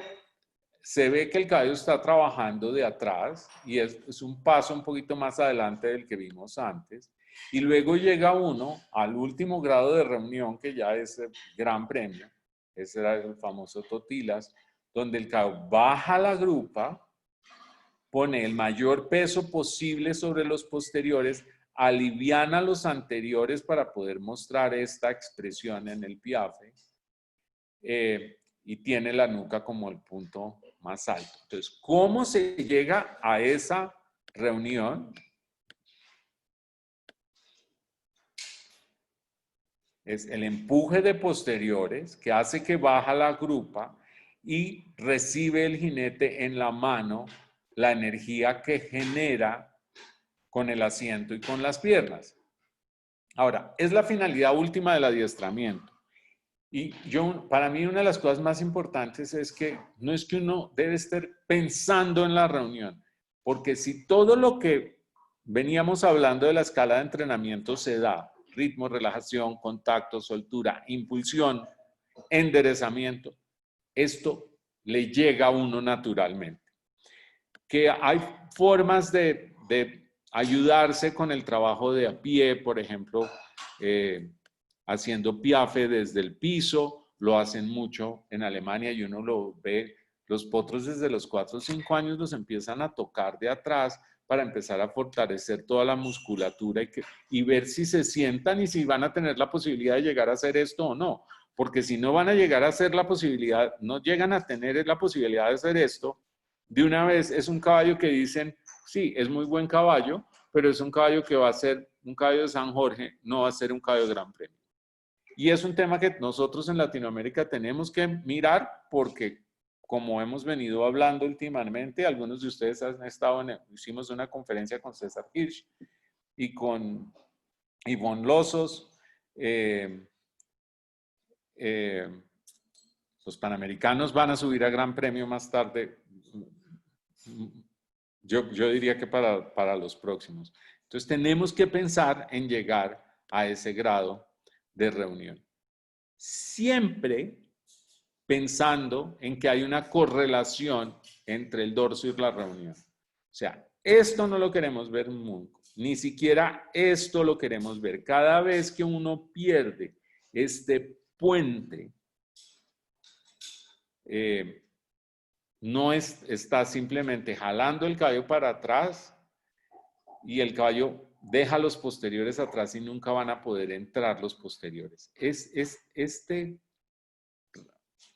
se ve que el caballo está trabajando de atrás y es un paso un poquito más adelante del que vimos antes. Y luego llega uno al último grado de reunión, que ya es el gran premio. Ese era el famoso Totilas, donde el caballo baja la grupa, pone el mayor peso posible sobre los posteriores, aliviana los anteriores para poder mostrar esta expresión en el piaffe. Y tiene la nuca como el punto más alto. Entonces, ¿cómo se llega a esa reunión? Es el empuje de posteriores que hace que baja la grupa y recibe el jinete en la mano la energía que genera con el asiento y con las piernas. Ahora, es la finalidad última del adiestramiento. Y para mí una de las cosas más importantes es que no es que uno debe estar pensando en la reunión, porque si todo lo que veníamos hablando de la escala de entrenamiento se da, ritmo, relajación, contacto, soltura, impulsión, enderezamiento, esto le llega a uno naturalmente. Que hay formas de ayudarse con el trabajo de a pie, por ejemplo, haciendo piaffe desde el piso, lo hacen mucho en Alemania y uno lo ve, los potros desde los 4 o 5 años los empiezan a tocar de atrás para empezar a fortalecer toda la musculatura y ver si se sientan y si van a tener la posibilidad de llegar a hacer esto o no, porque si no van a llegar a hacer la posibilidad, no llegan a tener la posibilidad de hacer esto, de una vez es un caballo que dicen, sí, es muy buen caballo, pero es un caballo que va a ser un caballo de San Jorge, no va a ser un caballo de Gran Premio. Y es un tema que nosotros en Latinoamérica tenemos que mirar porque, como hemos venido hablando últimamente, algunos de ustedes han estado hicimos una conferencia con César Hirsch y con Ivonne Lozos, los panamericanos van a subir a Gran Premio más tarde. Yo diría que para los próximos. Entonces tenemos que pensar en llegar a ese grado de reunión. Siempre pensando en que hay una correlación entre el dorso y la reunión. O sea, esto no lo queremos ver nunca, ni siquiera esto lo queremos ver. Cada vez que uno pierde este puente, no está simplemente jalando el caballo para atrás y el caballo deja los posteriores atrás y nunca van a poder entrar los posteriores. Es este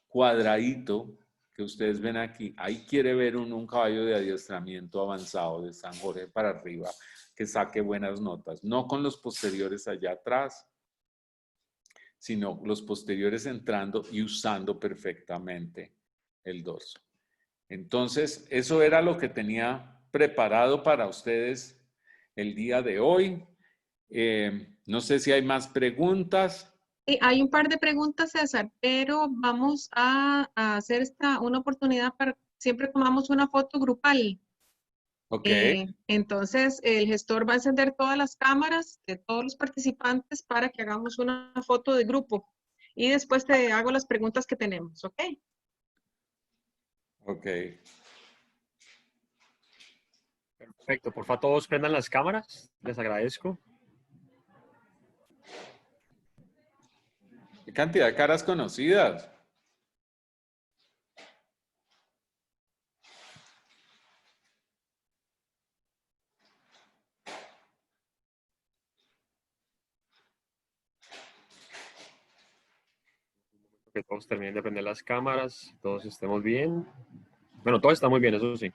cuadradito que ustedes ven aquí, ahí quiere ver un caballo de adiestramiento avanzado de San Jorge para arriba, que saque buenas notas, no con los posteriores allá atrás, sino los posteriores entrando y usando perfectamente el dorso. Entonces, eso era lo que tenía preparado para ustedes el día de hoy. No sé si hay más preguntas. Hay un par de preguntas, César, pero vamos a hacer una oportunidad para siempre tomamos una foto grupal. Ok. Entonces, el gestor va a encender todas las cámaras de todos los participantes para que hagamos una foto de grupo. Y después te hago las preguntas que tenemos, ¿ok? Ok. Perfecto, por favor todos prendan las cámaras, les agradezco. Qué cantidad de caras conocidas. que todos terminen de prender las cámaras, todos estemos bien. Bueno, todo está muy bien, eso sí.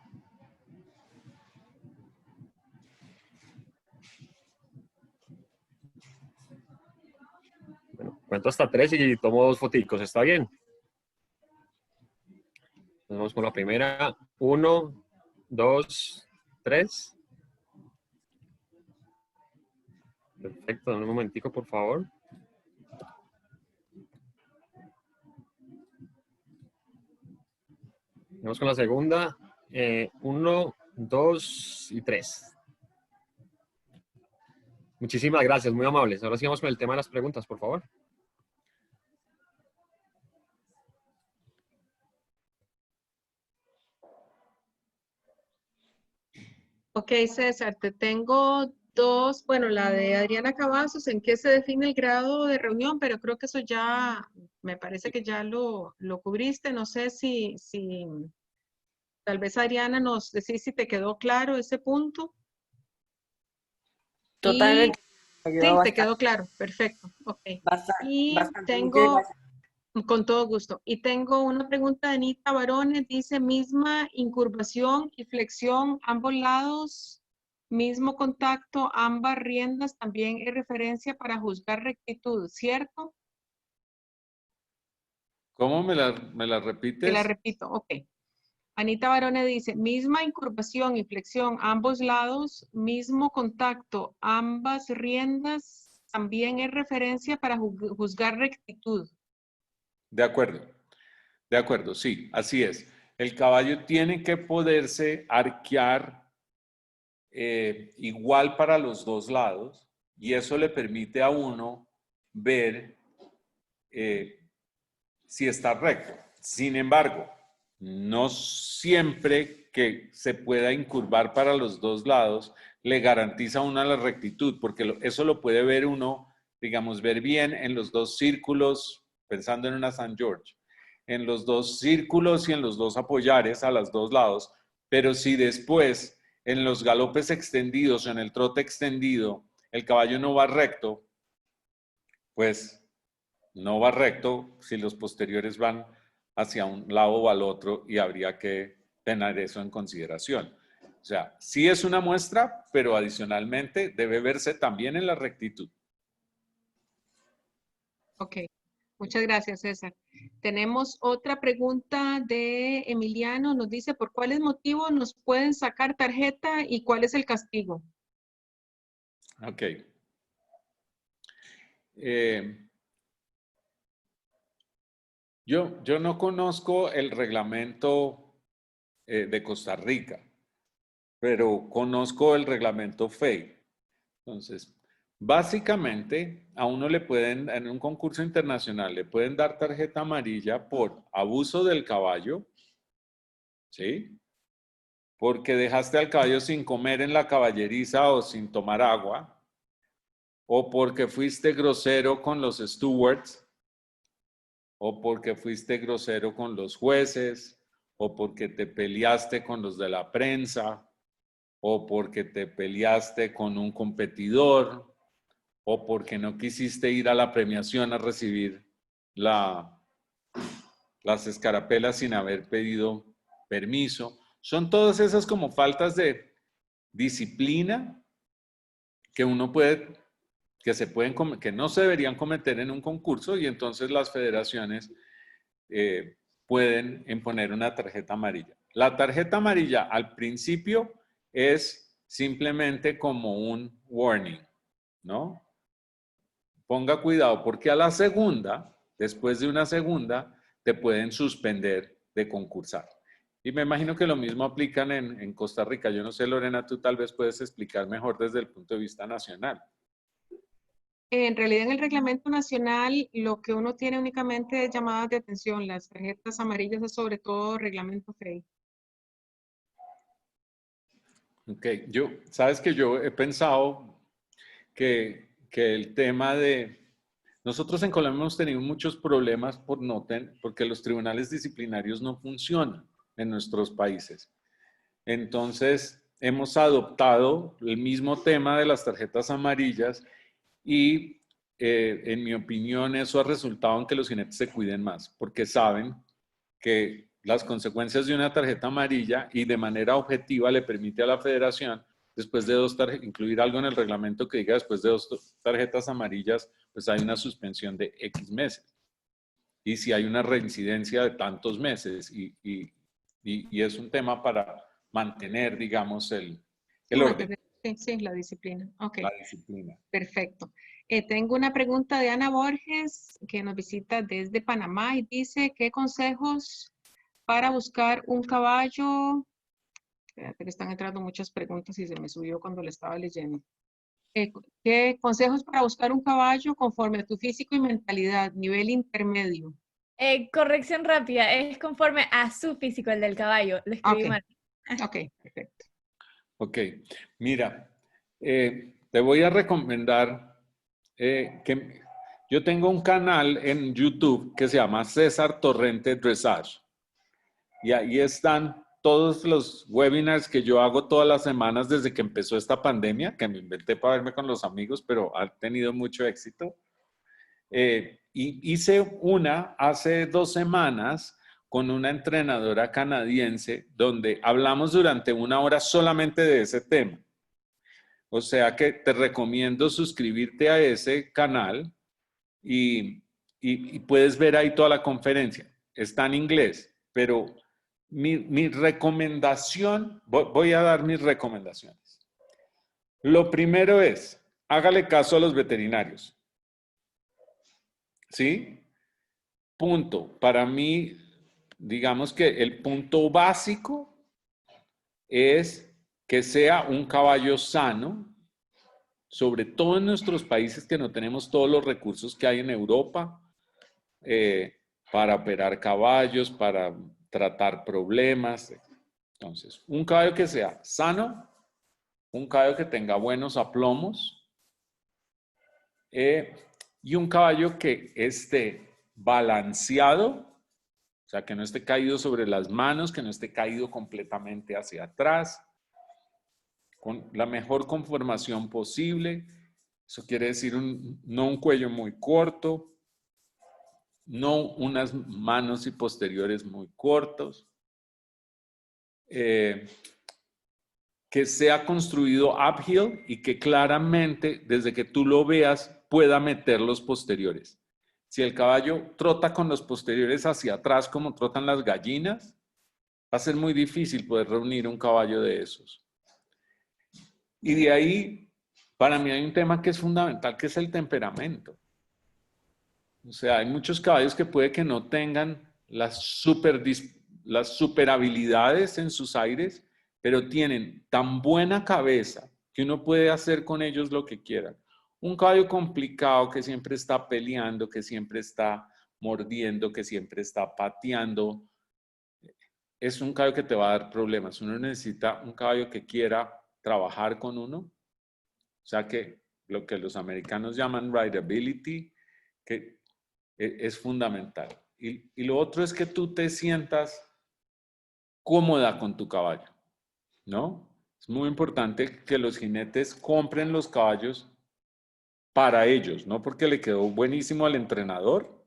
Bueno, cuento hasta 3 y tomo 2 foticos, ¿está bien? Nos vamos con la primera. 1, 2, 3. Perfecto, dame un momentico, por favor. Vamos con la segunda. 1, 2 y 3. Muchísimas gracias, muy amables. Ahora sigamos con el tema de las preguntas, por favor. Ok, César, te tengo dos, bueno, la de Adriana Cavazos, ¿en qué se define el grado de reunión? Pero creo que eso ya, me parece que ya lo cubriste. No sé si tal vez Adriana nos decís si te quedó claro ese punto. Totalmente. Y Me sí, ayudó te quedó claro, perfecto, ok. Y bastante. Muchas tengo, gracias. con todo gusto, y tengo una pregunta de Anita Barones, dice, misma incurvación y flexión, ambos lados, mismo contacto, ambas riendas, también es referencia para juzgar rectitud, ¿cierto? ¿Cómo me la Te la repites? repito, ok. Anita Barone dice, misma incurvación y flexión, ambos lados, mismo contacto, ambas riendas, también es referencia para juzgar rectitud. De acuerdo, sí, así es. El caballo tiene que poderse arquear igual para los dos lados y eso le permite a uno ver si está recto. Sin embargo, no siempre que se pueda incurvar para los dos lados le garantiza a uno la rectitud, porque eso lo puede ver uno, digamos, ver bien en los dos círculos, pensando en una San George, en los dos círculos y en los dos apoyares a los dos lados, pero si después en los galopes extendidos o en el trote extendido el caballo no va recto, pues no va recto si los posteriores van hacia un lado o al otro y habría que tener eso en consideración. O sea, sí es una muestra, pero adicionalmente debe verse también en la rectitud. Ok, muchas gracias, César. Tenemos otra pregunta de Emiliano. Nos dice, ¿por cuáles motivos nos pueden sacar tarjeta y cuál es el castigo? Ok. Yo no conozco el reglamento de Costa Rica, pero conozco el reglamento FEI. Entonces, básicamente, a uno le pueden, en un concurso internacional, le pueden dar tarjeta amarilla por abuso del caballo, ¿sí? Porque dejaste al caballo sin comer en la caballeriza o sin tomar agua, o porque fuiste grosero con los stewards, o porque fuiste grosero con los jueces, o porque te peleaste con los de la prensa, o porque te peleaste con un competidor, o porque no quisiste ir a la premiación a recibir las escarapelas sin haber pedido permiso. Son todas esas como faltas de disciplina que uno puede, que no se deberían cometer en un concurso y entonces las federaciones pueden imponer una tarjeta amarilla. La tarjeta amarilla al principio es simplemente como un warning, ¿no? Ponga cuidado porque a la segunda, después de una segunda, te pueden suspender de concursar. Y me imagino que lo mismo aplican en Costa Rica. Yo no sé, Lorena, tú tal vez puedes explicar mejor desde el punto de vista nacional. En realidad, en el reglamento nacional, lo que uno tiene únicamente es llamadas de atención. Las tarjetas amarillas es sobre todo reglamento FEI. Ok, sabes que yo he pensado que el tema de... Nosotros en Colombia hemos tenido muchos problemas porque los tribunales disciplinarios no funcionan en nuestros países. Entonces, hemos adoptado el mismo tema de las tarjetas amarillas y en mi opinión, eso ha resultado en que los jinetes se cuiden más, porque saben que las consecuencias de una tarjeta amarilla y de manera objetiva le permite a la federación, después de incluir algo en el reglamento que diga después de 2 tarjetas amarillas, pues hay una suspensión de X meses. Y si hay una reincidencia de tantos meses, y es un tema para mantener, digamos, el orden, Sí, sí, la disciplina. Ok, la disciplina. perfecto. Tengo una pregunta de Ana Borges, que nos visita desde Panamá y dice, ¿qué consejos para buscar un caballo? Espérate que están entrando muchas preguntas y se me subió cuando le estaba leyendo. ¿Qué consejos para buscar un caballo conforme a tu físico y mentalidad, nivel intermedio? Corrección rápida, es conforme a su físico, el del caballo. Lo escribí Ok. mal. Ok, perfecto. Ok, mira, te voy a recomendar que yo tengo un canal en YouTube que se llama César Torrente Dressage. Y ahí están todos los webinars que yo hago todas las semanas desde que empezó esta pandemia, que me inventé para verme con los amigos, pero ha tenido mucho éxito. Y hice una hace 2 semanas con una entrenadora canadiense donde hablamos durante 1 hora solamente de ese tema. O sea que te recomiendo suscribirte a ese canal y puedes ver ahí toda la conferencia. Está en inglés, pero mi recomendación, voy a dar mis recomendaciones. Lo primero es, hágale caso a los veterinarios. ¿Sí? Punto. Para mí, digamos que el punto básico es que sea un caballo sano, sobre todo en nuestros países que no tenemos todos los recursos que hay en Europa para operar caballos, para tratar problemas. Entonces, un caballo que sea sano, un caballo que tenga buenos aplomos y un caballo que esté balanceado, o sea, que no esté caído sobre las manos, que no esté caído completamente hacia atrás, con la mejor conformación posible. Eso quiere decir no un cuello muy corto, no unas manos y posteriores muy cortos, que sea construido uphill y que claramente desde que tú lo veas pueda meter los posteriores. Si el caballo trota con los posteriores hacia atrás como trotan las gallinas, va a ser muy difícil poder reunir un caballo de esos. Y de ahí, para mí hay un tema que es fundamental, que es el temperamento. O sea, hay muchos caballos que puede que no tengan las super habilidades en sus aires, pero tienen tan buena cabeza que uno puede hacer con ellos lo que quiera. Un caballo complicado que siempre está peleando, que siempre está mordiendo, que siempre está pateando, es un caballo que te va a dar problemas. Uno necesita un caballo que quiera trabajar con uno, o sea que lo que los americanos llaman rideability, que es fundamental. Y lo otro es que tú te sientas cómoda con tu caballo, ¿no? Es muy importante que los jinetes compren los caballos para ellos, no porque le quedó buenísimo al entrenador,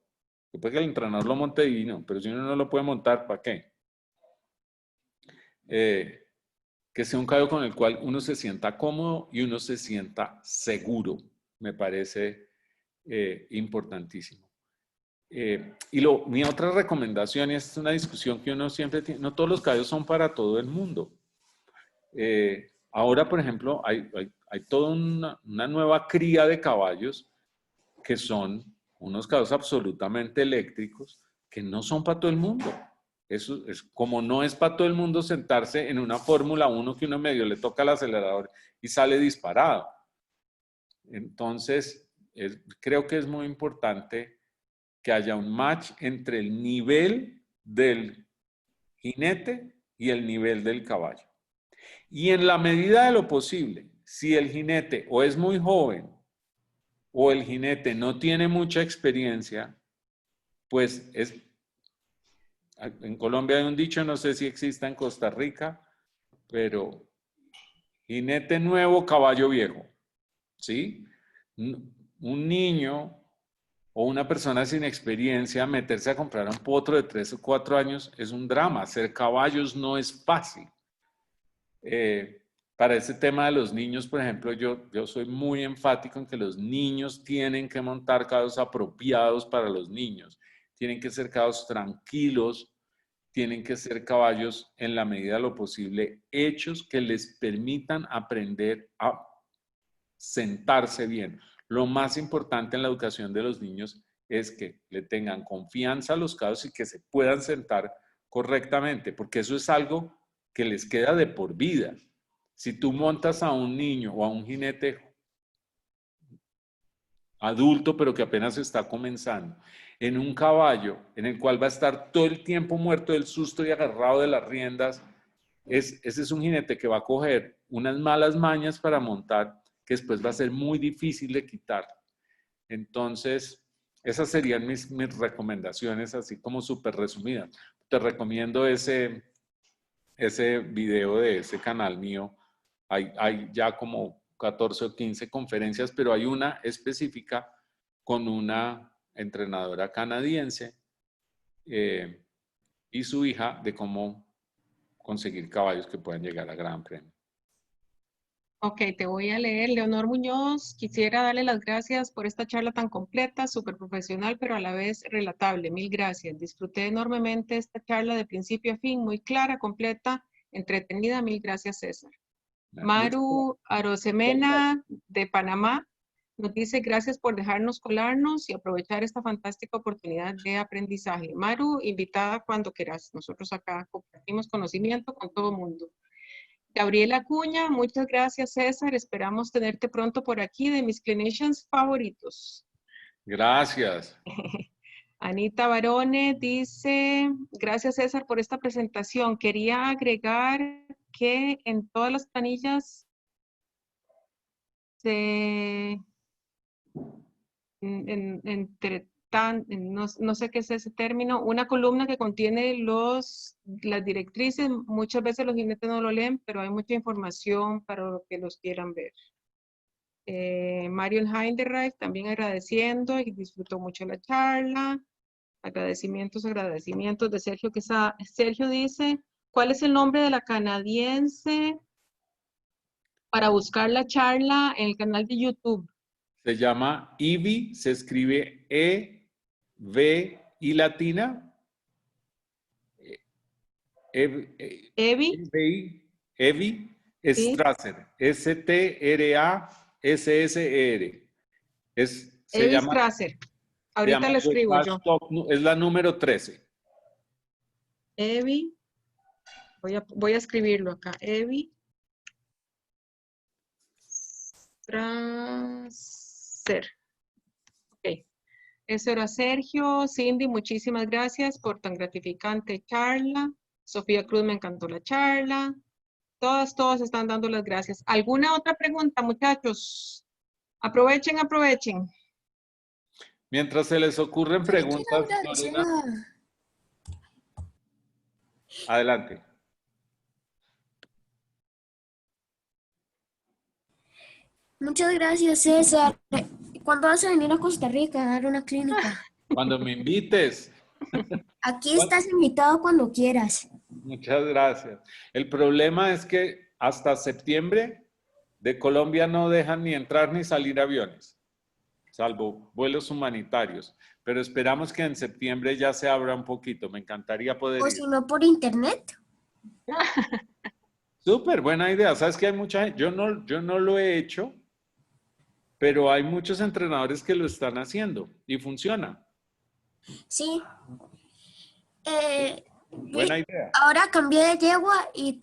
después que el entrenador lo monte divino, pero si uno no lo puede montar, ¿para qué? Que sea un caballo con el cual uno se sienta cómodo y uno se sienta seguro, me parece importantísimo. Mi otra recomendación, y esta es una discusión que uno siempre tiene, no todos los caballos son para todo el mundo. Ahora, por ejemplo, hay toda una nueva cría de caballos que son unos caballos absolutamente eléctricos que no son para todo el mundo. Eso es como no es para todo el mundo sentarse en una Fórmula 1 que uno medio le toca el acelerador y sale disparado. Entonces, creo que es muy importante que haya un match entre el nivel del jinete y el nivel del caballo. Y en la medida de lo posible, si el jinete o es muy joven o el jinete no tiene mucha experiencia, pues en Colombia hay un dicho, no sé si exista en Costa Rica, pero jinete nuevo, caballo viejo, ¿sí? un niño o una persona sin experiencia meterse a comprar un potro de 3 o 4 años es un drama. Hacer caballos no es fácil. Para este tema de los niños, por ejemplo, yo soy muy enfático en que los niños tienen que montar caballos apropiados para los niños. Tienen que ser caballos tranquilos, tienen que ser caballos en la medida de lo posible hechos que les permitan aprender a sentarse bien. Lo más importante en la educación de los niños es que le tengan confianza a los caballos y que se puedan sentar correctamente, porque eso es algo que les queda de por vida. Si tú montas a un niño o a un jinete adulto, pero que apenas está comenzando, en un caballo en el cual va a estar todo el tiempo muerto del susto y agarrado de las riendas, ese es un jinete que va a coger unas malas mañas para montar, que después va a ser muy difícil de quitar. Entonces, esas serían mis recomendaciones, así como súper resumidas. Te recomiendo ese video de ese canal mío. Hay ya como 14 o 15 conferencias, pero hay una específica con una entrenadora canadiense y su hija de cómo conseguir caballos que puedan llegar a Gran Premio. Ok, te voy a leer. Leonor Muñoz, quisiera darle las gracias por esta charla tan completa, súper profesional, pero a la vez relatable. Mil gracias. Disfruté enormemente esta charla de principio a fin, muy clara, completa, entretenida. Mil gracias, César. Maru Arosemena de Panamá nos dice gracias por dejarnos colarnos y aprovechar esta fantástica oportunidad de aprendizaje. Maru, invitada cuando quieras. Nosotros acá compartimos conocimiento con todo el mundo. Gabriela Acuña, muchas gracias, César. Esperamos tenerte pronto por aquí, de mis clinicians favoritos. Gracias. Anita Barone dice, gracias, César, por esta presentación. Quería agregar que en todas las planillas no sé qué es ese término, una columna que contiene las directrices. Muchas veces los jinetes no lo leen, pero hay mucha información para los que los quieran ver. Marion Heinderreich también agradeciendo y disfrutó mucho la charla. Agradecimientos de Sergio Quesada. Sergio dice, ¿cuál es el nombre de la canadiense para buscar la charla en el canal de YouTube? Se llama Ivy, se escribe E-V-I latina. Evi Strasser, S-T-R-A-S-S-E-R. Se Evi llama, Strasser. Ahorita lo escribo yo. Es la número 13. Evi. Voy a escribirlo acá. Evi Strasser. Ok. Eso era Sergio. Cindy, muchísimas gracias por tan gratificante charla. Sofía Cruz, me encantó la charla. Todos están dando las gracias. ¿Alguna otra pregunta, muchachos? Aprovechen. Mientras se les ocurren preguntas, Lorena, adelante. Muchas gracias, César. ¿Cuándo vas a venir a Costa Rica a dar una clínica? Cuando me invites. Aquí estás invitado cuando quieras. Muchas gracias. El problema es que hasta septiembre de Colombia no dejan ni entrar ni salir aviones, salvo vuelos humanitarios. Pero esperamos que en septiembre ya se abra un poquito. Me encantaría poder O ir. si no, por internet. Súper buena idea. ¿Sabes que hay mucha gente? Yo no lo he hecho, pero hay muchos entrenadores que lo están haciendo y funciona. Sí. Buena idea. Ahora cambié de yegua y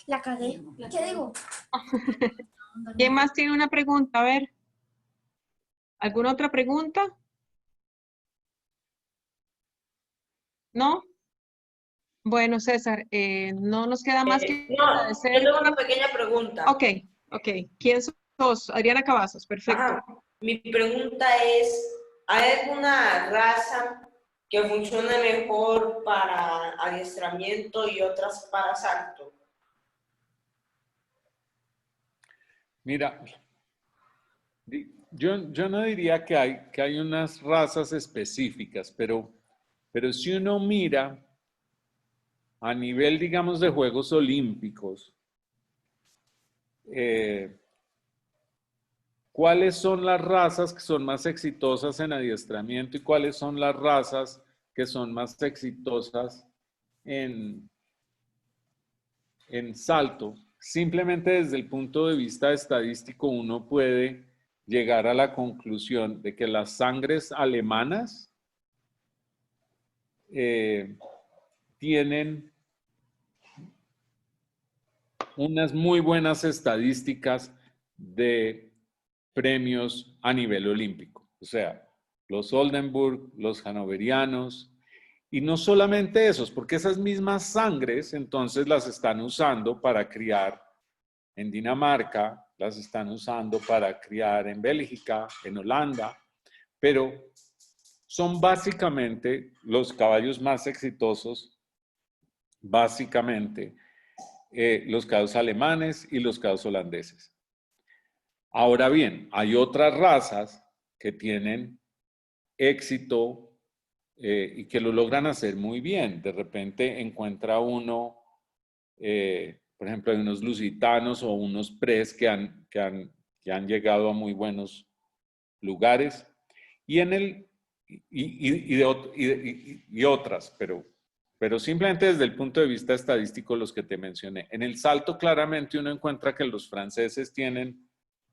la cagué. ¿Qué digo? ¿Quién más tiene una pregunta? A ver. ¿Alguna otra pregunta? ¿No? Bueno, César, no nos queda más que No, agradecer. yo tengo una pequeña pregunta. Ok. ¿Quién sos? Adriana Cavazos, perfecto. Ajá. Mi pregunta es, ¿hay alguna raza que funcione mejor para adiestramiento y otras para salto? Mira, yo no diría que hay unas razas específicas, pero si uno mira a nivel, digamos, de Juegos Olímpicos, ¿cuáles son las razas que son más exitosas en adiestramiento y cuáles son las razas que son más exitosas en salto? Simplemente desde el punto de vista estadístico uno puede llegar a la conclusión de que las sangres alemanas tienen unas muy buenas estadísticas de premios a nivel olímpico. O sea, los Oldenburg, los hannoverianos, y no solamente esos, porque esas mismas sangres entonces las están usando para criar en Dinamarca, las están usando para criar en Bélgica, en Holanda, pero son básicamente los caballos más exitosos, básicamente los caballos alemanes y los caballos holandeses. Ahora bien, hay otras razas que tienen éxito y que lo logran hacer muy bien. De repente encuentra uno, por ejemplo, hay unos lusitanos o unos pres que han llegado a muy buenos lugares y otras, pero simplemente desde el punto de vista estadístico los que te mencioné. En el salto claramente uno encuentra que los franceses tienen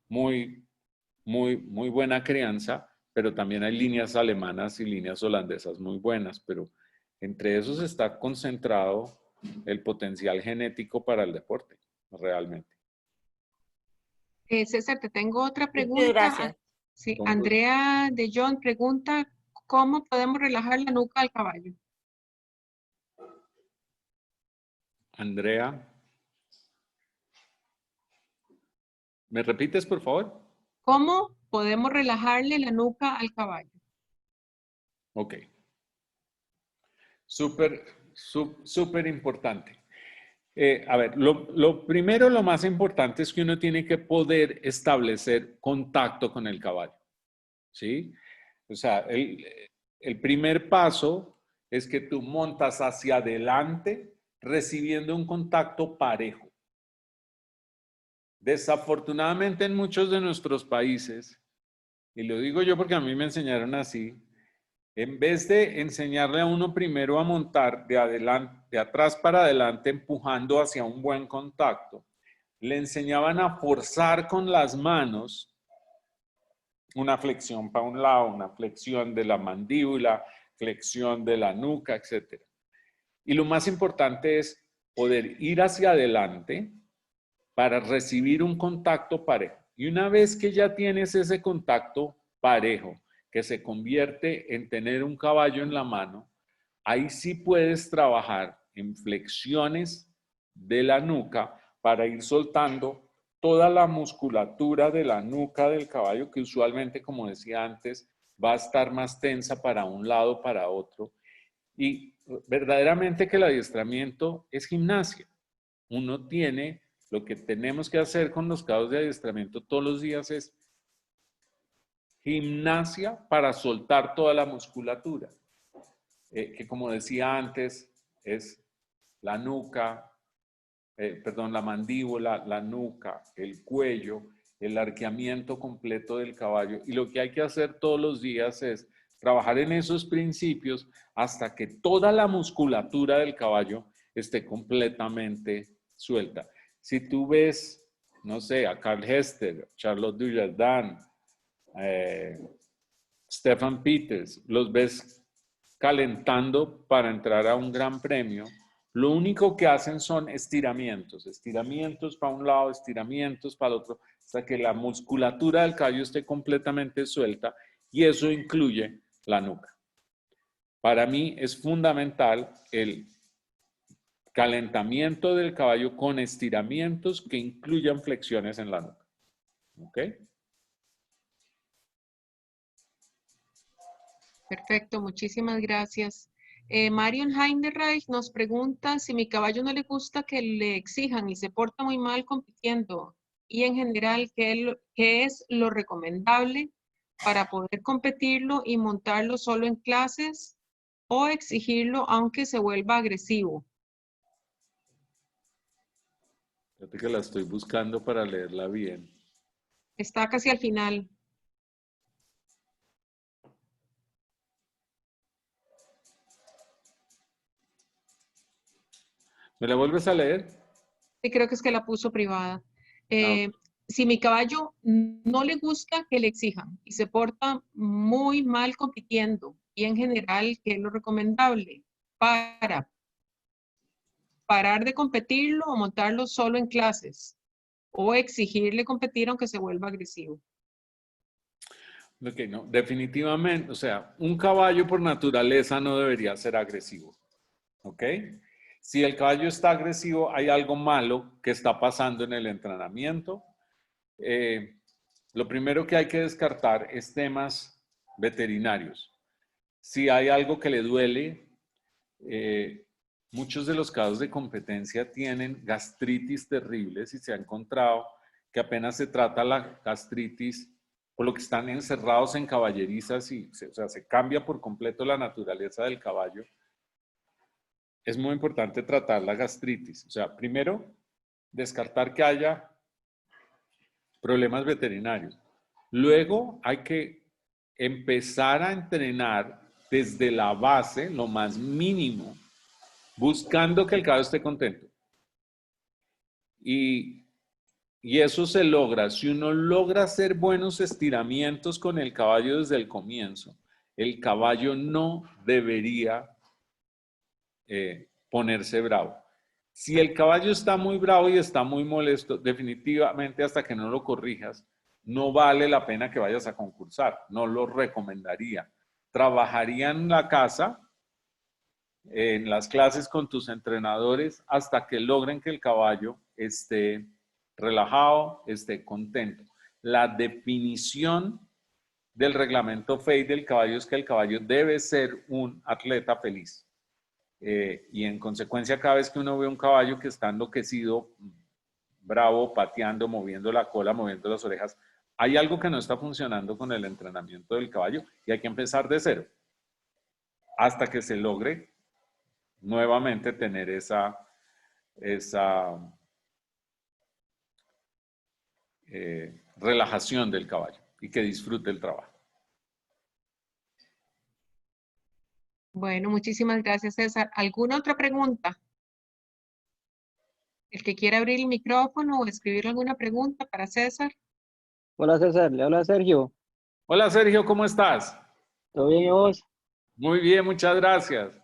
muy buena crianza, pero también hay líneas alemanas y líneas holandesas muy buenas, pero entre esos está concentrado el potencial genético para el deporte, realmente. César, te tengo otra Muchas pregunta. gracias. Sí, Con Andrea de John pregunta, ¿cómo podemos relajar la nuca al caballo? Andrea, ¿me repites, por favor? ¿Cómo podemos relajarle la nuca al caballo? Ok. Súper importante. A ver, lo primero, lo más importante es que uno tiene que poder establecer contacto con el caballo, ¿sí? O sea, el primer paso es que tú montas hacia adelante recibiendo un contacto parejo. Desafortunadamente en muchos de nuestros países, y lo digo yo porque a mí me enseñaron así, en vez de enseñarle a uno primero a montar de atrás para adelante, empujando hacia un buen contacto, le enseñaban a forzar con las manos una flexión para un lado, una flexión de la mandíbula, flexión de la nuca, etc. Y lo más importante es poder ir hacia adelante para recibir un contacto parejo. Y una vez que ya tienes ese contacto parejo, que se convierte en tener un caballo en la mano, ahí sí puedes trabajar en flexiones de la nuca para ir soltando toda la musculatura de la nuca del caballo, que usualmente, como decía antes, va a estar más tensa para un lado, para otro. Y verdaderamente que el adiestramiento es gimnasia. Uno tiene, lo que tenemos que hacer con los caballos de adiestramiento todos los días es gimnasia para soltar toda la musculatura, que como decía antes, es la nuca, la mandíbula, la nuca, el cuello, el arqueamiento completo del caballo. Y lo que hay que hacer todos los días es trabajar en esos principios hasta que toda la musculatura del caballo esté completamente suelta. Si tú ves, no sé, a Carl Hester, Charlotte Dujardin, Stefan Peters, los ves calentando para entrar a un gran premio, lo único que hacen son estiramientos, estiramientos para un lado, estiramientos para el otro, hasta que la musculatura del caballo esté completamente suelta y eso incluye la nuca. Para mí es fundamental el calentamiento del caballo con estiramientos que incluyan flexiones en la nuca. ¿Ok? Perfecto, muchísimas gracias. Marion Heinderreich nos pregunta si mi caballo no le gusta que le exijan y se porta muy mal compitiendo. y en general qué es lo recomendable para poder competirlo y montarlo solo en clases o exigirlo aunque se vuelva agresivo. Fíjate que la estoy buscando para leerla bien. Está casi al final. ¿Me la vuelves a leer? Sí, creo que es que la puso privada. Ah, Si mi caballo no le gusta que le exijan y se porta muy mal compitiendo, y en general, ¿qué es lo recomendable? Para parar de competirlo o montarlo solo en clases, o exigirle competir aunque se vuelva agresivo. ok, no, definitivamente, o sea, un caballo por naturaleza no debería ser agresivo, ¿ok? Si el caballo está agresivo, hay algo malo que está pasando en el entrenamiento. Lo primero que hay que descartar es temas veterinarios. Si hay algo que le duele, muchos de los casos de competencia tienen gastritis terribles y se ha encontrado que apenas se trata la gastritis, por lo que están encerrados en caballerizas y o sea, se cambia por completo la naturaleza del caballo. Es muy importante tratar la gastritis. O sea, primero, descartar que haya problemas veterinarios. Luego hay que empezar a entrenar desde la base, lo más mínimo, buscando que el caballo esté contento. Y eso se logra. Si uno logra hacer buenos estiramientos con el caballo desde el comienzo, el caballo no debería ponerse bravo. Si el caballo está muy bravo y está muy molesto, definitivamente hasta que no lo corrijas, no vale la pena que vayas a concursar. No lo recomendaría. Trabajaría en la casa, en las clases con tus entrenadores, hasta que logren que el caballo esté relajado, esté contento. La definición del reglamento FEI del caballo es que el caballo debe ser un atleta feliz. Y en consecuencia, cada vez que uno ve un caballo que está enloquecido, bravo, pateando, moviendo la cola, moviendo las orejas, hay algo que no está funcionando con el entrenamiento del caballo y hay que empezar de cero hasta que se logre nuevamente tener esa relajación del caballo y que disfrute el trabajo. Bueno, muchísimas gracias, César. ¿Alguna otra pregunta? El que quiera abrir el micrófono o escribir alguna pregunta para César. Hola César, le habla Sergio. Hola Sergio, ¿cómo estás? ¿Todo bien y vos? Muy bien, muchas gracias.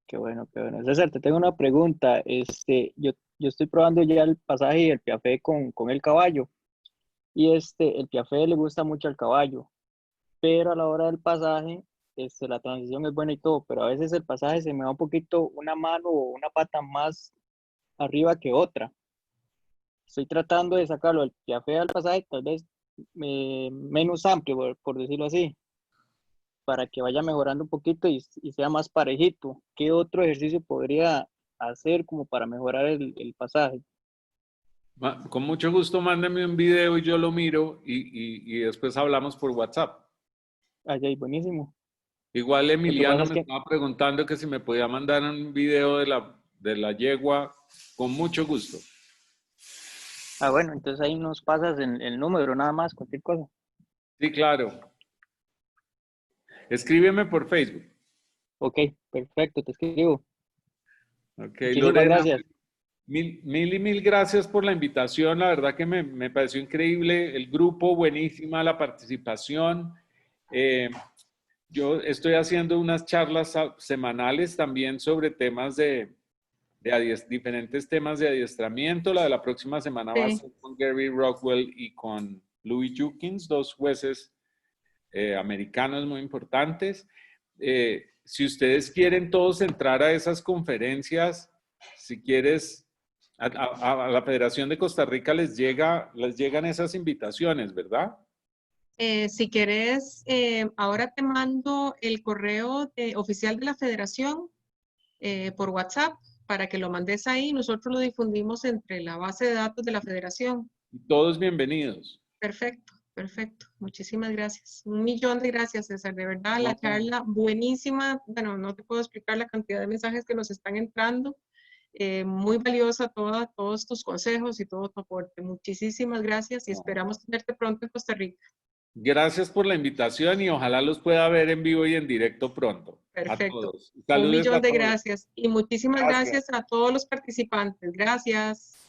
Qué bueno, qué bueno. César, te tengo una pregunta. Yo estoy probando ya el pasaje y el piafé con el caballo. Y el piafé le gusta mucho al caballo. Pero a la hora del pasaje, la transición es buena y todo, pero a veces el pasaje se me va un poquito una mano o una pata más arriba que otra. Estoy tratando de sacarlo del piafé al pasaje, tal vez menos amplio, por decirlo así, para que vaya mejorando un poquito y sea más parejito. ¿Qué otro ejercicio podría hacer como para mejorar el pasaje? Con mucho gusto, mándame un video y yo lo miro y después hablamos por WhatsApp. Ay, buenísimo. Igual Lo que Emiliano pasa es me que, estaba preguntando que si me podía mandar un video de la yegua, con mucho gusto. bueno, entonces ahí nos pasas el número, nada más, cualquier cosa. Sí, claro. Escríbeme por Facebook. Ok, perfecto, te escribo. Ok, Muchísimas Lorena, gracias. mil gracias por la invitación. La verdad que me pareció increíble el grupo, buenísima la participación. Yo estoy haciendo unas charlas semanales también sobre temas diferentes temas de adiestramiento. La de la próxima semana va a Sí. ser con Gary Rockwell y con Louis Jukins, dos jueces americanos muy importantes. Si ustedes quieren todos entrar a esas conferencias, si quieres, a la Federación de Costa Rica les llegan esas invitaciones, ¿verdad? Si querés, ahora te mando el correo oficial de la federación por WhatsApp para que lo mandes ahí. Nosotros lo difundimos entre la base de datos de la federación. Y todos bienvenidos. Perfecto, perfecto. Muchísimas gracias. Un millón de gracias, César. De verdad, la No. charla buenísima. Bueno, no te puedo explicar la cantidad de mensajes que nos están entrando. Muy valiosa todos tus consejos y todo tu aporte. Muchísimas gracias y esperamos tenerte pronto en Costa Rica. Gracias por la invitación y ojalá los pueda ver en vivo y en directo pronto. A Perfecto. todos. Un Saludos millón a de todos. gracias. Y muchísimas Gracias. gracias a todos los participantes. Gracias.